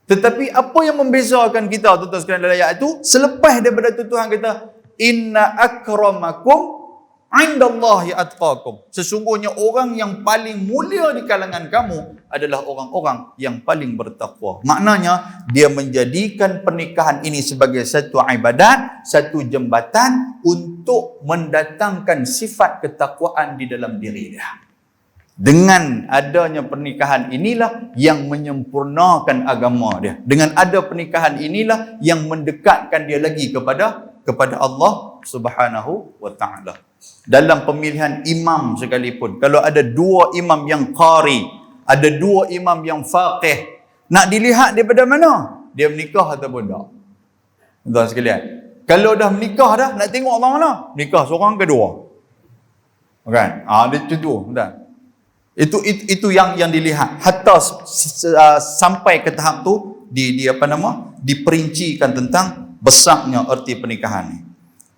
Tetapi apa yang membezakan kita tuan-tuan sekalian dalam ayat itu? Selepas daripada itu Tuhan kata inna akramakum indallahi atqakum. Sesungguhnya orang yang paling mulia di kalangan kamu adalah orang-orang yang paling bertakwa. Maknanya dia menjadikan pernikahan ini sebagai satu ibadat, satu jembatan untuk mendatangkan sifat ketakwaan di dalam diri dia. Dengan adanya pernikahan inilah yang menyempurnakan agama dia. Dengan ada pernikahan inilah yang mendekatkan dia lagi kepada Allah Subhanahu wa Ta'ala. Dalam pemilihan imam sekalipun, kalau ada dua imam yang qari, Ada dua imam yang faqih. Nak dilihat daripada mana? Dia menikah ataupun tak. Tuan sekalian. Kalau dah menikah dah, nak tengok orang mana? Nikah seorang ke dua. Kan? Dia contoh. Itu yang dilihat. Hatta sampai ke tahap tu, diperincikan tentang besarnya erti pernikahan ni.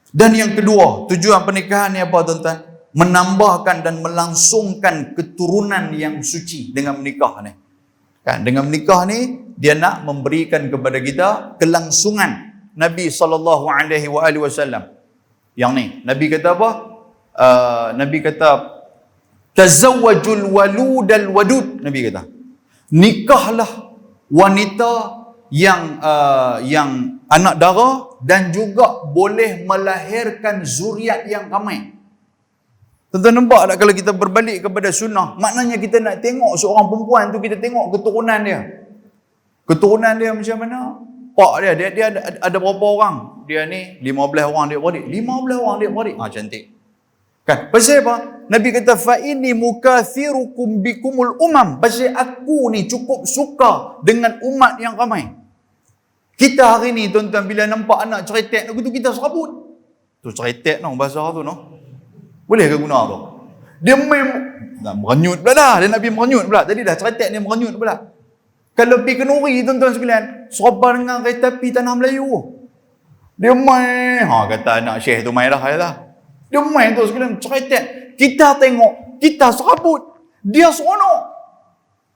Dan yang kedua, tujuan pernikahan ni apa tuan-tuan? Menambahkan dan melangsungkan keturunan yang suci dengan menikah ni. Kan? Dengan menikah ni, dia nak memberikan kepada kita kelangsungan Nabi SAW. Yang ni, Nabi kata apa? Nabi kata, tazawwajul waludal wadud. Nabi kata, nikahlah wanita yang anak dara dan juga boleh melahirkan zuriat yang ramai. Tuan-tuan nampak tak kalau kita berbalik kepada sunnah, maknanya kita nak tengok seorang perempuan tu, kita tengok keturunan dia. Keturunan dia macam mana? Pak dia ada berapa orang? Dia ni 15 orang dia beradik. 15 orang dia beradik. Cantik. Kan? Pasal apa? Nabi kata, fa inni mukathirukum bikumul umam. Pasal aku ni cukup suka dengan umat yang ramai. Kita hari ni tuan-tuan bila nampak anak ceretek tu, kita serabut. Tu ceretek no, bahasa tu no. Boleh ke guna tu? Dia merenyut pula dah. Dia nak pergi merenyut pula. Tadi dah ceretek dia merenyut pula. Kalau pergi Kenuri tuan-tuan sekalian, serba dengan kereta api tanah Melayu. Dia main. Kata anak syekh tu main dah. Dia main tu sekalian ceretek. Kita tengok, kita serabut. Dia seronok.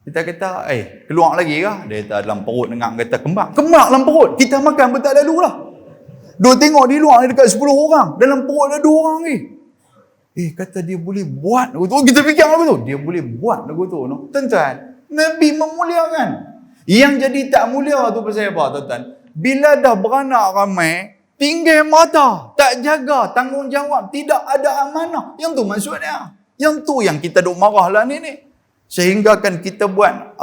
Kita kata, keluar lagi kah? Dia kata dalam perut dengar kata kembang. Kembang dalam perut. Kita makan pun tak lalu lah. Dia tengok di luar ni dekat 10 orang. Dalam perut ada 2 orang ni. Kata dia boleh buat lagu tu. Kita fikir lagu tu. Dia boleh buat lagu tu. No? Tuan-tuan, Nabi memuliakan. Yang jadi tak mulia tu pasal apa tuan-tuan? Bila dah beranak ramai, tinggal mata, tak jaga tanggungjawab, tidak ada amanah. Yang tu maksudnya. Yang tu yang kita duk marah lah ni. Sehingga kan kita buat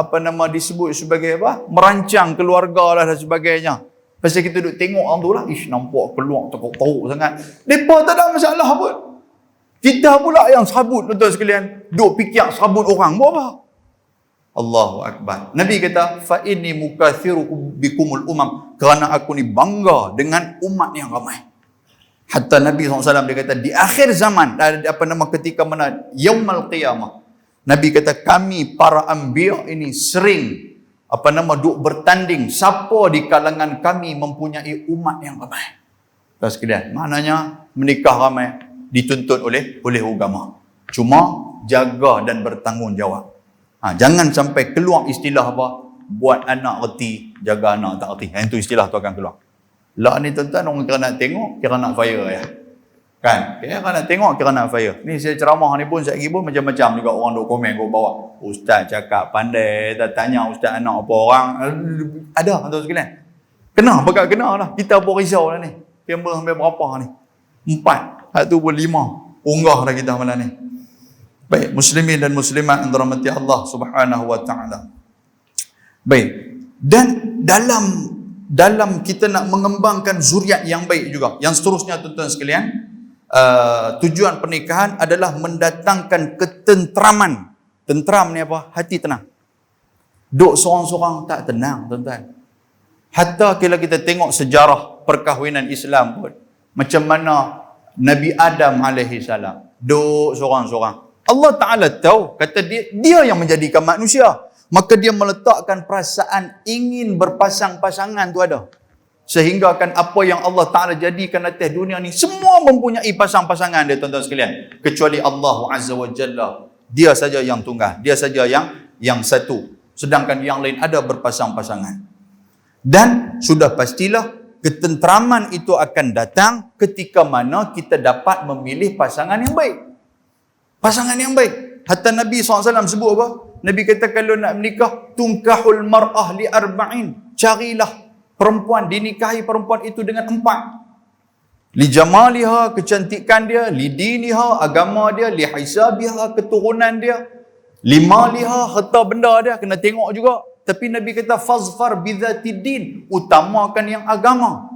disebut sebagai apa? Merancang keluarga lah dan sebagainya. Pasal kita duk tengok orang tu lah. Nampak keluar teruk-teruk sangat. Mereka tak ada masalah pun. Kita pula yang serabut tuan-tuan sekalian. Duk fikir serabut orang. Buat apa? Allahu Akbar. Nabi kata, fa inni mukathirukum bikumul umam. Kerana aku ni bangga dengan umat yang ramai. Hatta Nabi SAW dia kata, di akhir zaman, ketika mana Yaumal Qiyamah. Nabi kata, kami para anbiya ini sering duk bertanding. Siapa di kalangan kami mempunyai umat yang ramai. Tuan sekalian, maknanya menikah ramai dituntut oleh agama. Cuma jaga dan bertanggungjawab. Jangan sampai keluar istilah apa? Buat anak reti, jaga anak tak reti. Itu istilah tu akan keluar. Lah ni tuan-tuan, orang kira nak tengok, kira nak fire ya. Kan? Kira nak tengok, kira nak fire. Ni saya ceramah ni pun sekali pun macam-macam juga orang duk komen kat bawah. Ustaz cakap pandai, tak tanya ustaz anak apa orang. Ada tuan sekalian. Kena, bakat kena lah. Kita pun risau lah ni. Kamera sampai berapa ni? 4. Satu pun 5. Unggah dah kita malam ni. Baik, muslimin dan muslimat yang dirahmati Allah Subhanahu wa taala. Baik. Dan dalam kita nak mengembangkan zuriat yang baik juga. Yang seterusnya tuan-tuan sekalian, tujuan pernikahan adalah mendatangkan ketentraman. Tentram ni apa? Hati tenang. Duk seorang-seorang tak tenang, tuan-tuan. Hatta kalau kita tengok sejarah perkahwinan Islam pun, macam mana Nabi Adam alaihi salam duk seorang-seorang. Allah Ta'ala tahu, kata dia yang menjadikan manusia. Maka dia meletakkan perasaan ingin berpasang-pasangan tu ada. Sehingga kan apa yang Allah Ta'ala jadikan atas dunia ni, semua mempunyai pasang-pasangan dia tuan-tuan sekalian. Kecuali Allah Azza wa Jalla. Dia saja yang tunggal. Dia saja yang satu. Sedangkan yang lain ada berpasang-pasangan. Dan sudah pastilah ketentraman itu akan datang ketika mana kita dapat memilih pasangan yang baik. Pasangan yang baik. Hatta Nabi SAW sebut apa? Nabi kata kalau nak menikah, tunkahul mar'ah li arba'in. Carilah perempuan, dinikahi perempuan itu dengan 4. Li jamaliha, kecantikan dia. Li diniha, agama dia. Li hisabiha, keturunan dia. Li maliha, harta benda dia. Kena tengok juga. Tapi Nabi kata, fazfar bidhatid din. Utamakan yang agama.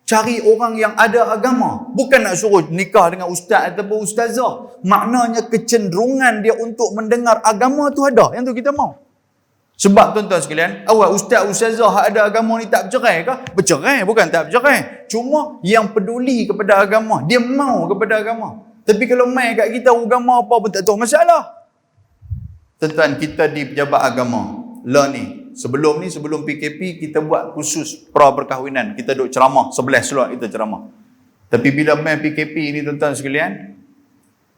Cari orang yang ada agama. Bukan nak suruh nikah dengan ustaz ataupun ustazah. Maknanya kecenderungan dia untuk mendengar agama tu ada. Yang tu kita mau. Sebab tuan-tuan sekalian, awal ustaz ustazah ada agama ni tak bercerai ke? Bercerai, bukan tak bercerai. Cuma yang peduli kepada agama, dia mau kepada agama. Tapi kalau mai kat kita agama apa pun tak tahu, masalah. Tuan-tuan, kita di pejabat agama lah ni, sebelum PKP kita buat khusus pra perkahwinan, kita duk ceramah, 11 slot kita ceramah. Tapi bila main PKP ni tuan-tuan sekalian,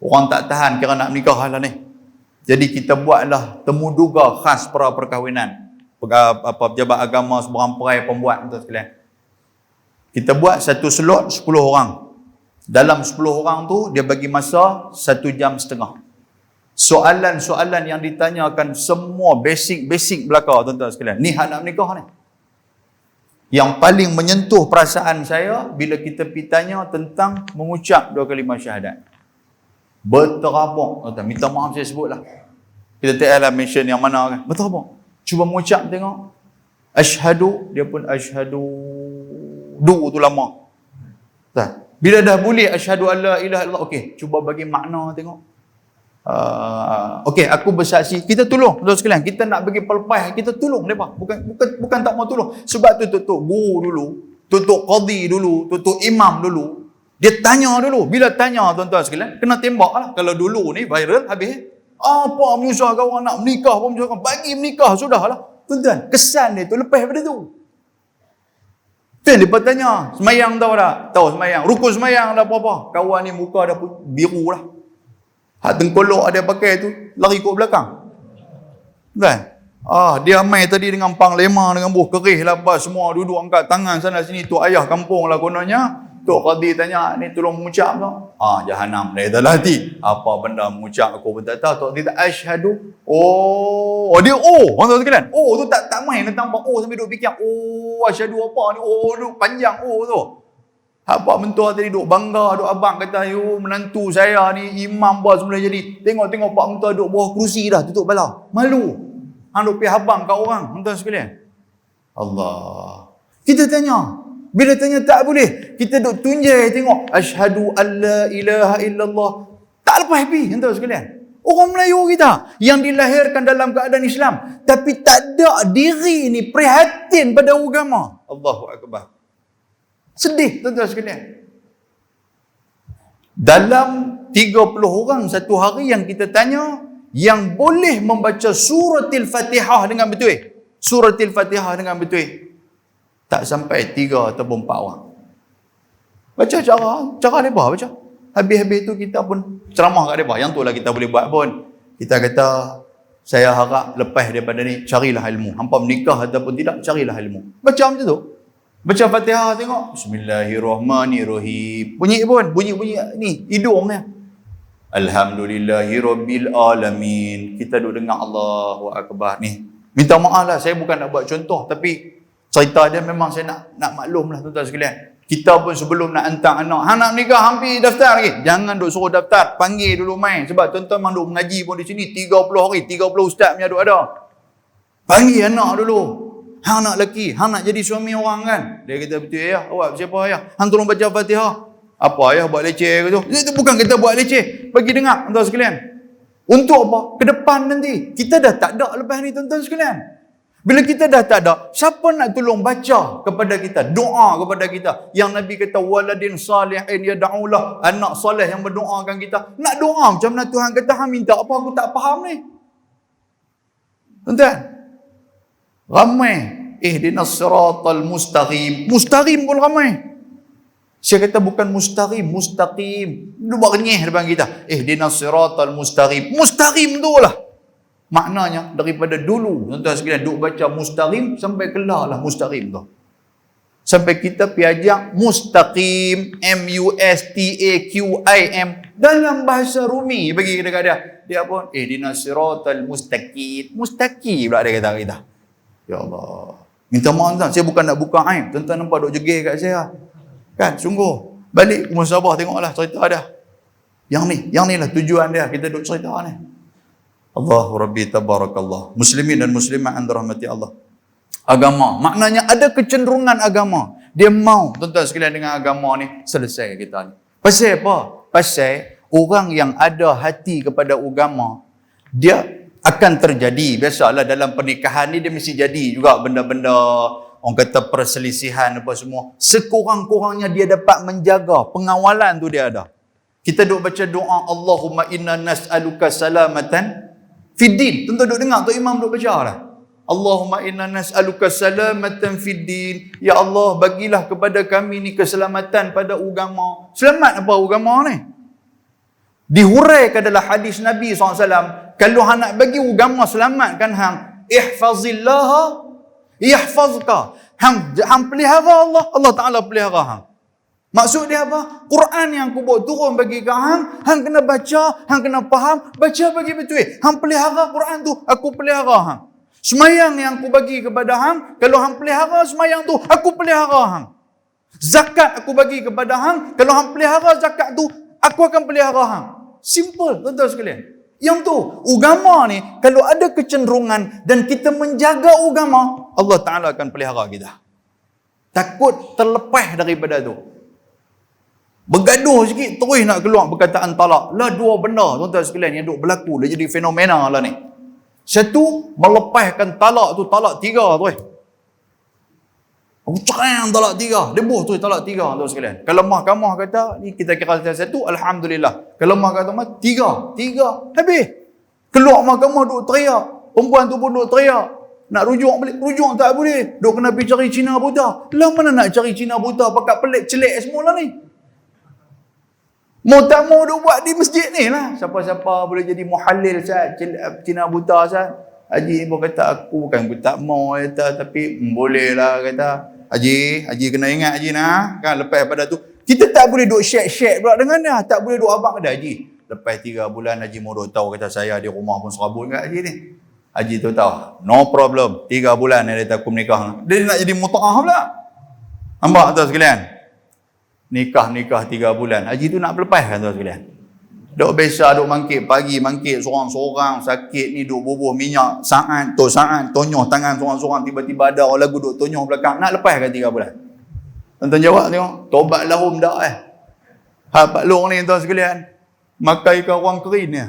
orang tak tahan kira nak menikah lah ni. Jadi kita buatlah temu duga khas pra perkahwinan. Pejabat agama seberampai pembuat tuan-tuan sekalian. Kita buat satu slot 10 orang. Dalam 10 orang tu dia bagi masa 1 jam setengah. Soalan-soalan yang ditanyakan semua basic belaka tuan-tuan sekalian. Ni hak nak menikah ni. Yang paling menyentuh perasaan saya bila kita pergi tanya tentang mengucap 2 kalimah syahadat. Berterabak. Minta maaf saya sebutlah. Kita tak payahlah mention yang mana kan. Berterabak. Cuba mengucap tengok. Asyhadu, dia pun asyhadu. Du tu lama. Bila dah boleh asyhadu alla ilaha illallah, okey, cuba bagi makna tengok. Okey, aku bersaksi, kita tolong tuan sekalian, kita nak bagi pelpai, kita tolong depa, bukan tak mau tolong. Sebab tu tutup guru dulu, tutup qadi dulu, tutup imam dulu, dia tanya dulu. Bila tanya tuan-tuan sekalian, kena tembaklah. Kalau dulu ni viral habis, apa menyusahkan orang nak menikah, apa menyusahkan, bagi menikah sudahlah tuan-tuan. Kesan dia tu lepas daripada tu. Tu yang dia tanya, semayang tahu tak? Tahu semayang, rukun semayang dah apa-apa. Kawan ni muka dah biru lah. Hak tengkolok ada pakai tu, lari kot belakang. Kan? Dia main tadi dengan panglima, dengan buh kerih lah, semua duduk angkat tangan sana sini. Tu ayah kampung lah kononnya. Tok Qadi tanya, ni tolong mengucap tak? Jahanam. Dia dalam hati. Apa benda mengucap aku pun tak tahu. Tok Qadi tak asyhadu. Dia orang tahu sekalian. Tu tak main tentang sampai duk fikir. Asyhadu apa ni? Duk panjang tu. Apa mentua tadi duk bangga, duk abang kata, menantu saya ni imam bos mula jadi. Tengok pak mentua duk bawah kerusi dah, tutup bala. Malu. Hang duk pergi habang kat orang, mentua sekalian. Allah. Kita tanya. Bila tanya tak boleh, kita duk tunjai tengok. Asyhadu alla ilaha illallah. Tak lepas happy, mentua sekalian. Orang Melayu kita yang dilahirkan dalam keadaan Islam, tapi tak ada diri ni prihatin pada agama. Allahu Akbar. Sedih tuan-tuan sekalian. Dalam 30 orang satu hari yang kita tanya, yang boleh membaca suratul Fatihah dengan betul. Suratul Fatihah dengan betul. Tak sampai 3 ataupun 4 orang. Baca cara mereka baca. Habis-habis tu kita pun ceramah kat mereka. Yang tu lah kita boleh buat pun. Kita kata, saya harap lepas daripada ni, carilah ilmu. Hampa menikah ataupun tidak, carilah ilmu. Baca macam tu. Baca Fatihah tengok. Bismillahirrahmanirrahim. Bunyi ni hidungnya. Alhamdulillahirabbil alamin. Kita duk dengar Allahu Akbar ni. Minta maaf lah, saya bukan nak buat contoh, tapi cerita dia memang saya nak maklum lah tuan-tuan sekalian. Kita pun sebelum nak hantar anak, hang nak nikah hampir daftar lagi. Jangan duk suruh daftar, panggil dulu main. Sebab tuan-tuan memang duk mengaji pun di sini 30 hari, 30 ustaz punya duk ada. Panggil anak dulu. Hang nak lelaki, hang nak jadi suami orang kan? Dia kata, betul ayah, awak siapa ayah? Hang tolong baca Fatihah. Apa ayah buat leceh ke tu? Itu bukan kita buat leceh. Bagi dengar tuan-tuan sekalian. Untuk apa? Ke depan nanti. Kita dah tak ada lepas ni tuan-tuan sekalian. Bila kita dah tak ada, siapa nak tolong baca kepada kita? Doa kepada kita. Yang Nabi kata, waladin salihin yada'ulah. Anak soleh yang berdoakan kita. Nak doa macam mana Tuhan kata, hang minta apa? Aku tak faham ni. Tuan-tuan. Ramai. Ihdinas siratal mustaqim. Mustaqim pun ramai. Saya kata bukan mustaqim, mustaqim. Dia buat renyih depan kita. Ihdinas siratal mustaqim. Mustaqim tu lah. Maknanya daripada dulu, tuan-tuan sekalian, duk baca mustaqim sampai kelar lah mustaqim tu. Sampai kita piajak mustaqim, M-U-S-T-A-Q-I-M. Dalam bahasa Rumi bagi dekat dia. Dia apa? Ihdinas siratal mustaqim. Mustaqim pula dia kata kita. Ya Allah. Minta maaf tuan, saya bukan nak buka aib. Tuan-tuan nampak duk jegih kat saya. Kan, sungguh. Balik ke Musabah tengoklah cerita dia. Yang ni lah tujuan dia. Kita duk cerita ni. Allahu Rabbi tabarakallah. Muslimin dan muslimat yang dirahmati Allah. Agama. Maknanya ada kecenderungan agama. Dia mau, tuan-tuan sekalian, dengan agama ni, selesai kita ni. Pasal apa? Pasal orang yang ada hati kepada agama, dia akan terjadi. Biasalah dalam pernikahan ni dia mesti jadi juga benda-benda orang kata perselisihan apa semua. Sekurang-kurangnya dia dapat menjaga, pengawalan tu dia ada. Kita duk baca doa Allahumma inna nas'aluka salamatan fiddin. Tentu duk dengar tu imam duk baca lah. Allahumma inna nas'aluka salamatan fiddin. Ya Allah, bagilah kepada kami ni keselamatan pada agama. Selamat apa agama ni? Dihuraikan dalam hadis Nabi SAW, kalau hang nak bagi agama selamat kan hang, ihfazillaha yahfazka. Hang pelihara Allah, Allah Ta'ala pelihara hang. Maksud dia apa? Quran yang aku buat turun bagi kau hang, hang kena baca, hang kena faham, baca bagi betul. Hang pelihara Quran tu, aku pelihara hang. Semayang yang aku bagi kepada hang, kalau hang pelihara semayang tu, aku pelihara hang. Zakat aku bagi kepada hang, kalau hang pelihara zakat tu, aku akan pelihara hang. Simple, tuan-tuan sekalian. Yang tu, agama ni, kalau ada kecenderungan dan kita menjaga agama, Allah Ta'ala akan pelihara kita. Takut terlepas daripada tu. Bergaduh sikit, terus nak keluar perkataan talak. Lah dua benda, tuan-tuan sekalian, yang duk berlaku. Dia jadi fenomena lah ni. Satu, melepaskan talak tu, talak 3 tu. Aku cerai talak 3. Debuh tu talak 3, tuan sekalian. Kalau mahkamah kata, ni kita kira satu, Alhamdulillah. Kalau mahkamah 3. Habis. Keluar mahkamah duk teriak. Perempuan tu pun duk teriak. Nak rujuk balik. Rujuk tak boleh. Duk kena pergi cari Cina buta. Lah mana nak cari Cina buta? Pakat pelik celik semua lah ni. Mau tak mau duk buat di masjid ni lah. Siapa-siapa boleh jadi muhalil Ustaz, Cina buta Ustaz. Haji pun kata aku bukan tak mau kata, tapi boleh lah kata. Haji kena ingat Haji nah. Kan lepas pada tu kita tak boleh duk share pula dengan dia. Tak boleh duk abang dah Haji. Lepas 3 bulan Haji mau duk tahu kata saya di rumah pun serabut kat Haji ni. Haji tu tahu. No problem. 3 bulan dia kata aku menikah. Dia nak jadi muta'ah pula. Nampak tuan sekalian? Nikah 3 bulan. Haji tu nak berlepas kan tuan sekalian? Duk biasa duk mangkit pagi, mangkit sorang-sorang, sakit ni duk bubuh minyak, saat, tonyoh tangan sorang-sorang, tiba-tiba ada orang lagu duk tonyoh belakang. Nak lepas kan 3 bulan? Tuan-tuan jawab tengok. Tobat lahum dah Pak Long ni tuan sekalian. Makai ikan orang kerin ni.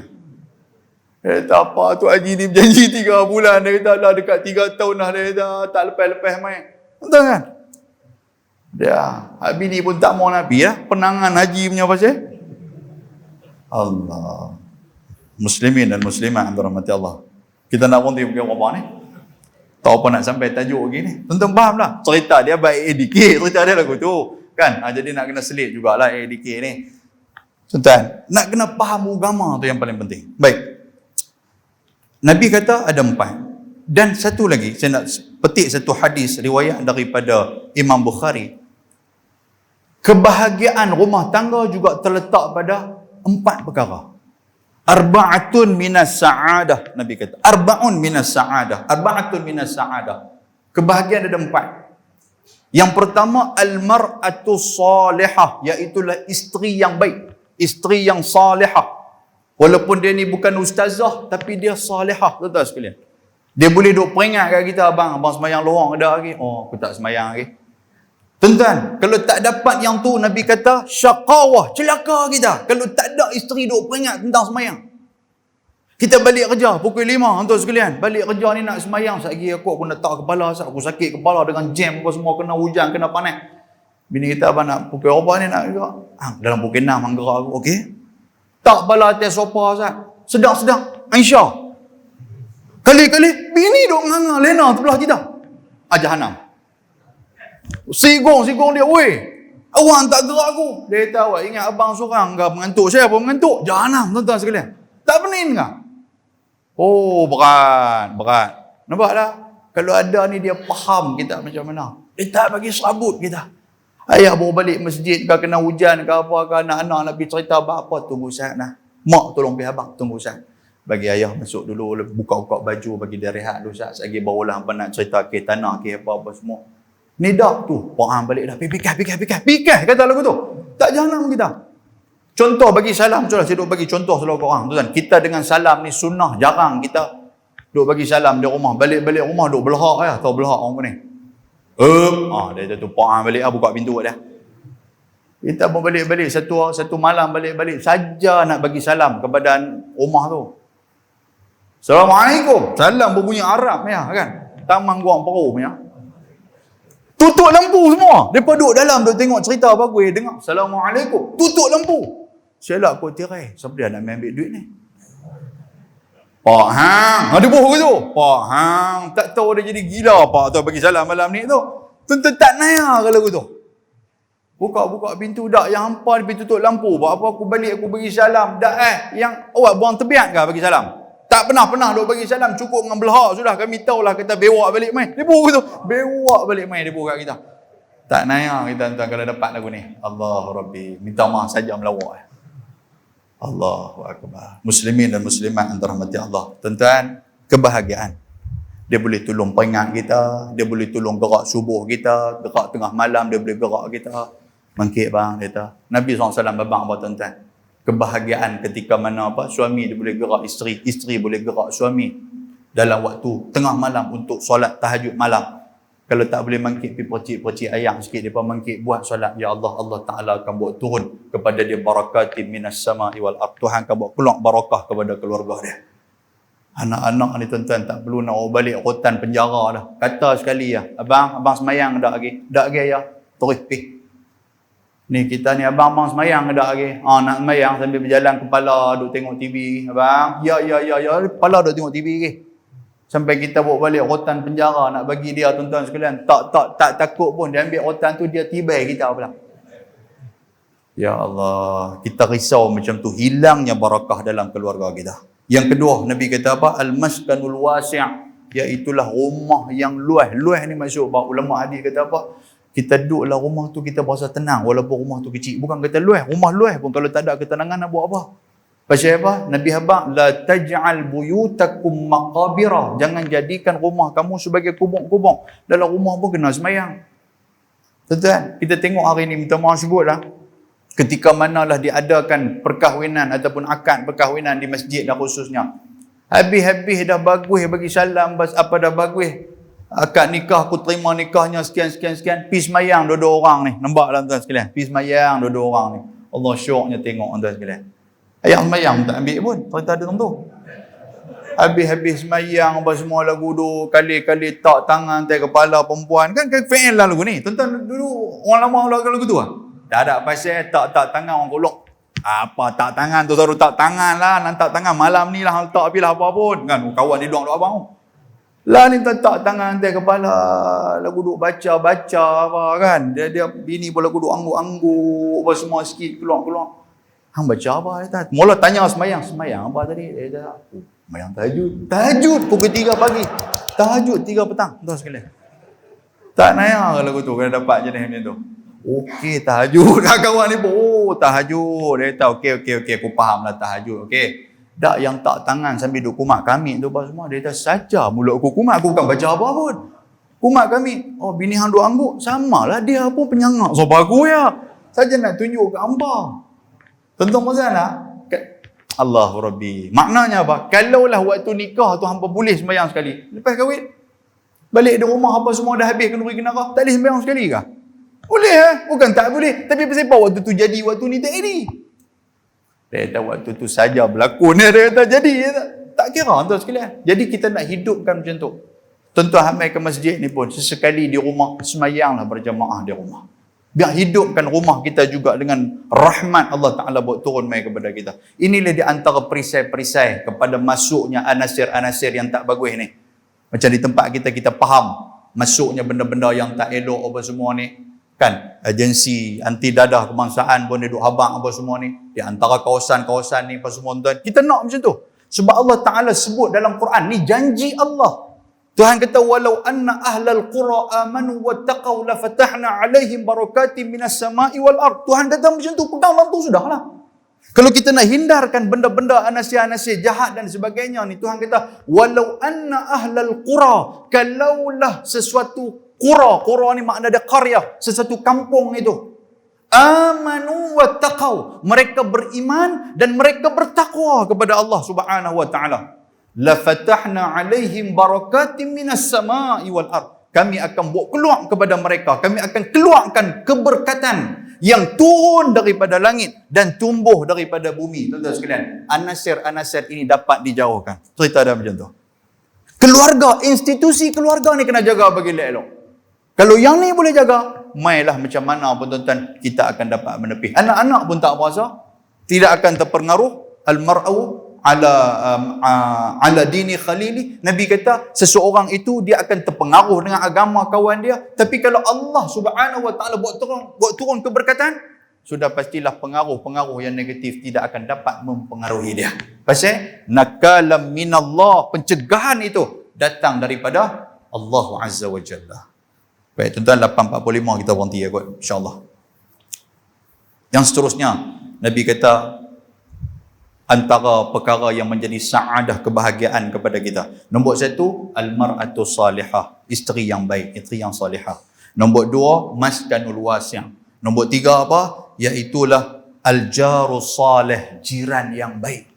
Dia kata apa tu Haji ni berjanji 3 bulan. Dia kata lah dekat 3 tahun dah. Dia kata tak lepas-lepas main. Tuan kan? Dia, Habis ni pun tak mau Nabi lah. Penangan Haji punya pasal. Allah. Muslimin dan muslimat yang dirahmati Allah. Kita nak berhenti pergi apa ni? Tahu apa nak sampai tajuk lagi ni? Tuan-tuan faham lah. Cerita dia baik dikit. Cerita dia lagu tu. Kan? Jadi nak kena selit jugalah dikit ni. Tuan-tuan, nak kena faham agama tu yang paling penting. Baik. Nabi kata ada 4. Dan satu lagi, saya nak petik satu hadis riwayat daripada Imam Bukhari. Kebahagiaan rumah tangga juga terletak pada 4 perkara. Arba'atun minas sa'adah. Nabi kata. Arba'un minas sa'adah. Arba'atun minas sa'adah. Kebahagiaan ada 4. Yang pertama, al-mar'atu salihah. Iaitulah isteri yang baik. Isteri yang salihah. Walaupun dia ni bukan ustazah, tapi dia salihah. Tuan-tuan sekalian. Dia boleh duk peringat kat kita, abang semayang lorong ada lagi. Oh, aku tak semayang lagi. Tuan-tuan, kalau tak dapat yang tu, Nabi kata, syaqawah, celaka kita. Kalau tak ada isteri duk peringat tentang semayang. Kita balik kerja, pukul 5, tuan sekalian. Balik kerja ni nak semayang, lagi aku nak tak kepala, aku sakit kepala dengan jam, apa semua, kena hujan, kena panas. Bini kita, abang nak pukul apa ni nak gerak? Dalam pukul 6, hang gerak aku, okey? Tak bala atas sofa, Ustaz. Sedang-sedang, Aisyah. Kali-kali, bini duk nganga lena sebelah kita. Jahanam. Sigong dia, weh, awak tak gerak aku. Dia kata, awak ingat abang seorang ke mengantuk? Saya apa mengantuk? Jahanam, tuan-tuan sekalian. Tak pening ke? Oh, berat. Nampak tak? Kalau ada ni dia faham kita macam mana. Dia tak bagi serabut kita. Ayah baru balik masjid ke, kena hujan ke apa ke, anak-anak nak pergi cerita apa, tunggu Ustaz nah. Mak tolong pergi abang, tunggu Ustaz. Bagi ayah masuk dulu, buka-buka baju, bagi dia rehat dulu Ustaz. Lagi barulah apa nak cerita ke tanah ke apa-apa semua. Ni dah tu, orang balik dah. Pikir, kata lagu tu. Tak jahanam kita. Contoh bagi salam, saya duk bagi contoh selalu ke orang. Tuan, kita dengan salam ni sunnah, jarang kita duk bagi salam di rumah. Balik-balik rumah duk belahak ya, tahu belahak orang ni. Dia tu balik buka pintu dah. Kita pun balik-balik satu malam balik-balik saja nak bagi salam kepada rumah tu. Assalamualaikum. Salam berbunyi Arab ya kan. Tamang guang perut ya. Tutup lampu semua. Depa duduk dalam duk tengok cerita bagus, dengar Assalamualaikum. Tutup lampu. Selak kau tirai. Siapa dia nak ambil duit ni? Pak Hang. Ada boh ke tu? Pak Hang. Tak tahu dia jadi gila Pak tu bagi salam malam ni tu. Tentu tak naya kalau tu. Buka pintu dak yang hampa dia tutup lampu. Buat apa aku balik aku bagi salam. Dak yang awak buang tebiat ke bagi salam? Tak pernah duk bagi salam, cukup dengan belhak sudah. Kami tahulah kita bewak balik mai. Dia buat tu. Bewak balik mai dia buat kat kita. Tak naya kita tuan kalau dapat lagu ni. Allahu Rabbi. Minta maaf saja melawak. Allahu Akbar. Muslimin dan muslimat yang dirahmati Allah. Tuan-tuan, kebahagiaan. Dia boleh tolong peringat kita, dia boleh tolong gerak subuh kita, gerak tengah malam dia boleh gerak kita. Mangkit bang kita. Nabi SAW babang apa tuan-tuan? Kebahagiaan ketika mana suami dia boleh gerak isteri boleh gerak suami dalam waktu tengah malam untuk solat tahajud malam. Kalau tak boleh mangkit pergi percik ayam sikit, depa mangkit buat solat. Ya Allah, Allah Taala akan buat turun kepada dia barakatin minas sama'i wal ard. Tuhan akan buat keluar barakah kepada keluarga dia. Anak-anak ni tuan-tuan tak perlu nak balik rotan penjara dah. Kata sekali ya, abang semayang dak lagi ya. Terus ni kita ni abang semayang dak lagi. Nak semayang sambil berjalan kepala duk tengok TV abang. Ya kepala duk tengok TV lagi. Sampai kita bawa balik rotan penjara nak bagi dia tuan-tuan sekalian. Tak takut pun dia ambil rotan tu dia tibai kita pula. Ya Allah, kita risau macam tu hilangnya barakah dalam keluarga kita. Yang kedua, Nabi kata apa? Al-maskanul wasi', iaitulah rumah yang luas. Luas ni maksud ulama hadis kata apa? Kita duduklah rumah tu kita berasa tenang walaupun rumah tu kecil. Bukan kata luas, rumah luas pun kalau tak ada ketenangan nak buat apa? Pasal apa? Nabi habaq la taj'al buyutakum maqabira. Jangan jadikan rumah kamu sebagai kubur-kubur. Dalam rumah pun kena semayang. Tuan-tuan, kita tengok hari ni minta maaf sebutlah. Ketika manalah diadakan perkahwinan ataupun akad perkahwinan di masjid dah khususnya. Habis-habis dah bagus bagi salam, apa dah bagus. Akad nikah, aku terima nikahnya sekian. Pergi semayang dua-dua orang ni. Nampak lah tuan sekalian. Pergi semayang dua-dua orang ni. Allah syoknya tengok tuan sekalian. Ayat semayang tak ambil pun. Cerita ada tentu. Habis-habis semayang apa semua lagu tu. Kali-kali tak tangan, tak kepala perempuan. Kan fail lah lagu ni. Tuan-tuan dulu orang lama lagu tu lah. Tak ada pasal tak tangan orang golok. Apa tak tangan tu taruh tak tangan lah. Nantak tangan malam ni lah. Tak apilah apa pun. Kan kawan ni luang abang. Lah ni tak tangan tak kepala. Lagu duk baca apa kan. Dia bini pun lagu duk angguk-angguk. Apa semua sikit keluar. Hang baca apa dia tak? Mula tanya semayang apa tadi? Dia kata, semayang tahajud pukul 3 pagi. Tahajud 3 petang. Tuan sekalian. Tak naya lagu tu kena dapat jenis macam tu. Okey tahajud. Kawan ni pun tahajud. Dia kata okey aku faham lah tahajud. Okey. Tak yang tak tangan sambil duk kumat kami tu apa semua. Dia kata saja mulut aku kumat. Aku bukan baca apa pun. Kumat kami. Oh bini hang duk angguk. Samalah dia pun penyangak. So bagus ya. Saja nak tunjuk ke hamba. Tuan-tuan pasal nak? Allahu Rabbi. Maknanya apa? Kalaulah waktu nikah tu hangpa boleh sembahyang sekali. Lepas kahwin, balik di rumah apa semua dah habis kenduri kenara, tak boleh sembahyang sekali kah? Boleh Bukan tak boleh. Tapi pasal apa waktu tu jadi, waktu ni tak jadi? Dia kata waktu tu saja berlakon. Dia kata jadi. Tak kira tuan sekalian. Jadi kita nak hidupkan macam tu. Tuan-tuan hamil ke masjid ni pun, sesekali di rumah, sembahyanglah berjamaah di rumah. Biar hidupkan rumah kita juga dengan rahmat Allah Ta'ala buat turun mai kepada kita. Inilah di antara perisai-perisai kepada masuknya anasir-anasir yang tak bagus ni. Macam di tempat kita faham masuknya benda-benda yang tak elok apa semua ni. Kan? Agensi anti dadah kebangsaan pun dia duk habang apa semua ni. Di antara kawasan-kawasan ni apa semua tuan. Kita nak macam tu. Sebab Allah Ta'ala sebut dalam Quran ni janji Allah. Tuhan kata walau anna ahlal qura amanu wattaqau la fatahna alaihim barakatin minas sama'i wal ard. Tuhan kata macam tu, pegang lampu sudahlah. Kalau kita nak hindarkan benda-benda anasir-anasir jahat dan sebagainya ni, Tuhan kata walau anna ahlal qura, kalaulah sesuatu qura ni makna dia qarya, sesuatu kampung itu. Amanu wattaqau, mereka beriman dan mereka bertakwa kepada Allah Subhanahu wa taala. La fatahna alaihim barakatin minas sama'i wal ard. kami akan buat keluar kepada mereka, kami akan keluarkan keberkatan yang turun daripada langit dan tumbuh daripada bumi. Tuan-tuan sekalian, anasir-anasir ini dapat dijauhkan. Cerita dia macam tu. Keluarga, institusi keluarga ni kena jaga bagi elok. Kalau yang ni boleh jaga, mailah macam mana pun tuan-tuan, kita akan dapat menepis. Anak-anak pun tak berasa, tidak akan terpengaruh. Al-mar'u ala dini khalili. Nabi kata seseorang itu dia akan terpengaruh dengan agama kawan dia. Tapi kalau Allah Subhanahu wa taala buat turun keberkatan, sudah pastilah pengaruh-pengaruh yang negatif tidak akan dapat mempengaruhi dia. Pasal nakalam minallah, pencegahan itu datang daripada Allah Azza wa Jalla. Baik tuan-tuan, 8.45 kita berhenti ya kot, insya-Allah. Yang seterusnya Nabi kata antara perkara yang menjadi saadah, kebahagiaan kepada kita. Nombor 1, al-mar'atu salihah, isteri yang baik, isteri yang salihah. Nombor 2, maskanul wasi'. Nombor 3 apa? Iaitulah al-jaru salih, jiran yang baik.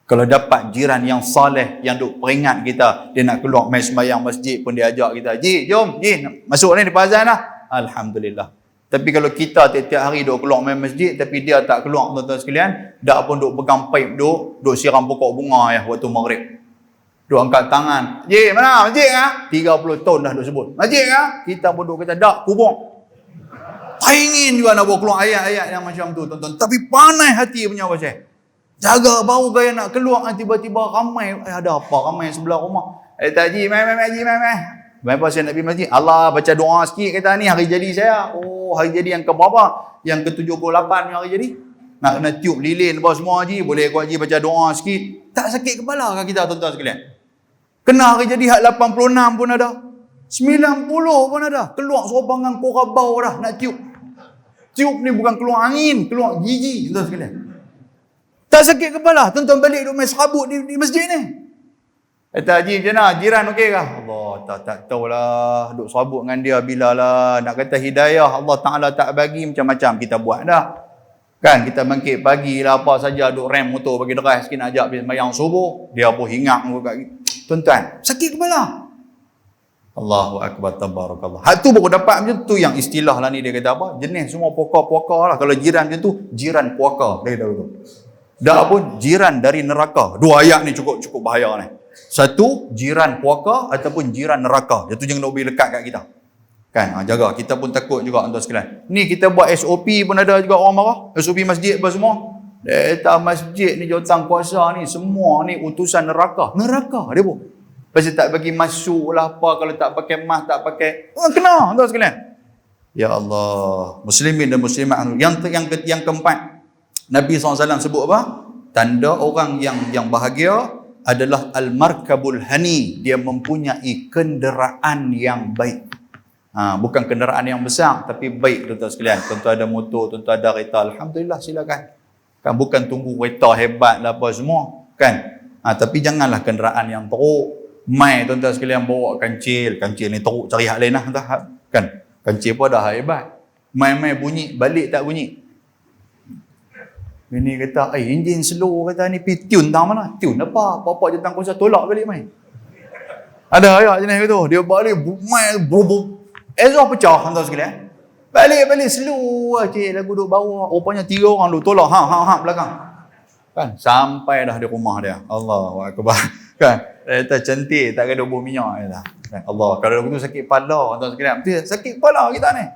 Kalau dapat jiran yang salih, yang duk peringat kita, dia nak keluar main sembahyang masjid pun dia ajak kita, "Ji, jom, ji, masuk ni di azan lah." Alhamdulillah. Tapi kalau kita tiap-tiap hari duk keluar main masjid, tapi dia tak keluar, tuan-tuan sekalian, dak pun duk pegang pipe, duk siram pokok bunga ya waktu maghrib. Duk angkat tangan, "Ji, mana masjid ah?" 30 tahun dah duk sebut. "Masjid ah?" Kita pun duk kata, "Dak, kubur." Ingin juga nak bawa keluar ayat-ayat yang macam tu, tuan-tuan. Tapi panas hati punya pasal. Jaga baru gaya nak keluar, tiba-tiba ramai, ada apa? Ramai sebelah rumah. "Tak, Ji, mai. Mai pasal nak pergi masjid. Allah, baca doa sikit kata ni hari jadi saya." Oh, hari jadi yang ke berapa? Yang ke-78 hari jadi. Nak kena tiup lilin apa semua, Ji. Boleh kau Ji baca doa sikit. Tak sakit kepala kan kita, tuan-tuan sekalian? Kena hari jadi hak 86 pun ada. 90 pun ada. Keluar suruh bangang korabau dah nak tiup. Tiup ni bukan keluar angin, keluar gigi, tuan-tuan sekalian. Tak sakit kepala, tuan-tuan balik duk main serabut di masjid ni. Kata, "Haji macam mana? Jiran okey kah?" Allah, tak tahulah. Duk serabut dengan dia bila lah. Nak kata hidayah Allah Ta'ala tak bagi, macam-macam kita buat dah. Kan, kita bangkit pagi lah apa saja, duk rem motor bagi deras sikit nak ajak pergi sembahyang subuh. Dia pun hingat. Tuan-tuan, sakit kepala. Allahu Akbar, tabarakallah. Hak tu baru dapat macam tu, yang istilah lah ni dia kata apa? Jenis semua puaka-puaka lah. Kalau jiran macam tu, jiran puaka. Dia kata betul. Dah pun jiran dari neraka. Dua ayat ni cukup bahaya ni. Satu, jiran puaka ataupun jiran neraka. Itu jangan nak lebih dekat kat kita. Kan, jaga. Kita pun takut juga, tuan sekalian. Ni kita buat SOP pun ada juga orang marah. SOP masjid apa semua. Data masjid ni, jawatan kuasa ni, semua ni utusan neraka. Neraka dia pun. Pasal tak bagi masuk lah apa, kalau tak pakai mask, tak pakai. Kena, tuan sekalian. Ya Allah. Muslimin dan muslimat. Yang keempat, Nabi SAW sebut apa? Tanda orang yang bahagia adalah al-markabul hani. Dia mempunyai kenderaan yang baik. Bukan kenderaan yang besar, tapi baik, tuan-tuan sekalian. Tuan-tuan ada motor, tuan-tuan ada kereta, alhamdulillah, silakan. Kan, bukan tunggu kereta hebat lah apa semua. Kan? Tapi janganlah kenderaan yang teruk. Mai, tuan-tuan sekalian, bawa kancil. Kancil ni teruk, cari hak lain lah. Kan? Kancil pun dah hebat. Mai bunyi, balik tak bunyi. Ini kata, enjin slow kata ni, pergi tune tang mana? Tune apa? Apa-apa jentang kuasa tolak balik main. Ada ayat jenis itu. Dia balik, main, exhaust pecah, tuan sekalian. Balik, slow lah, cik, lagu duduk bawah. Rupanya 3 orang duduk tolak, belakang. Kan? Sampai dah di rumah dia. Allahu Akbar. Kan? Dia kata, cantik, tak kena bau minyak. Kan? Allah, kalau lagu tu sakit kepala, tuan sekalian. Sakit kepala kita ni.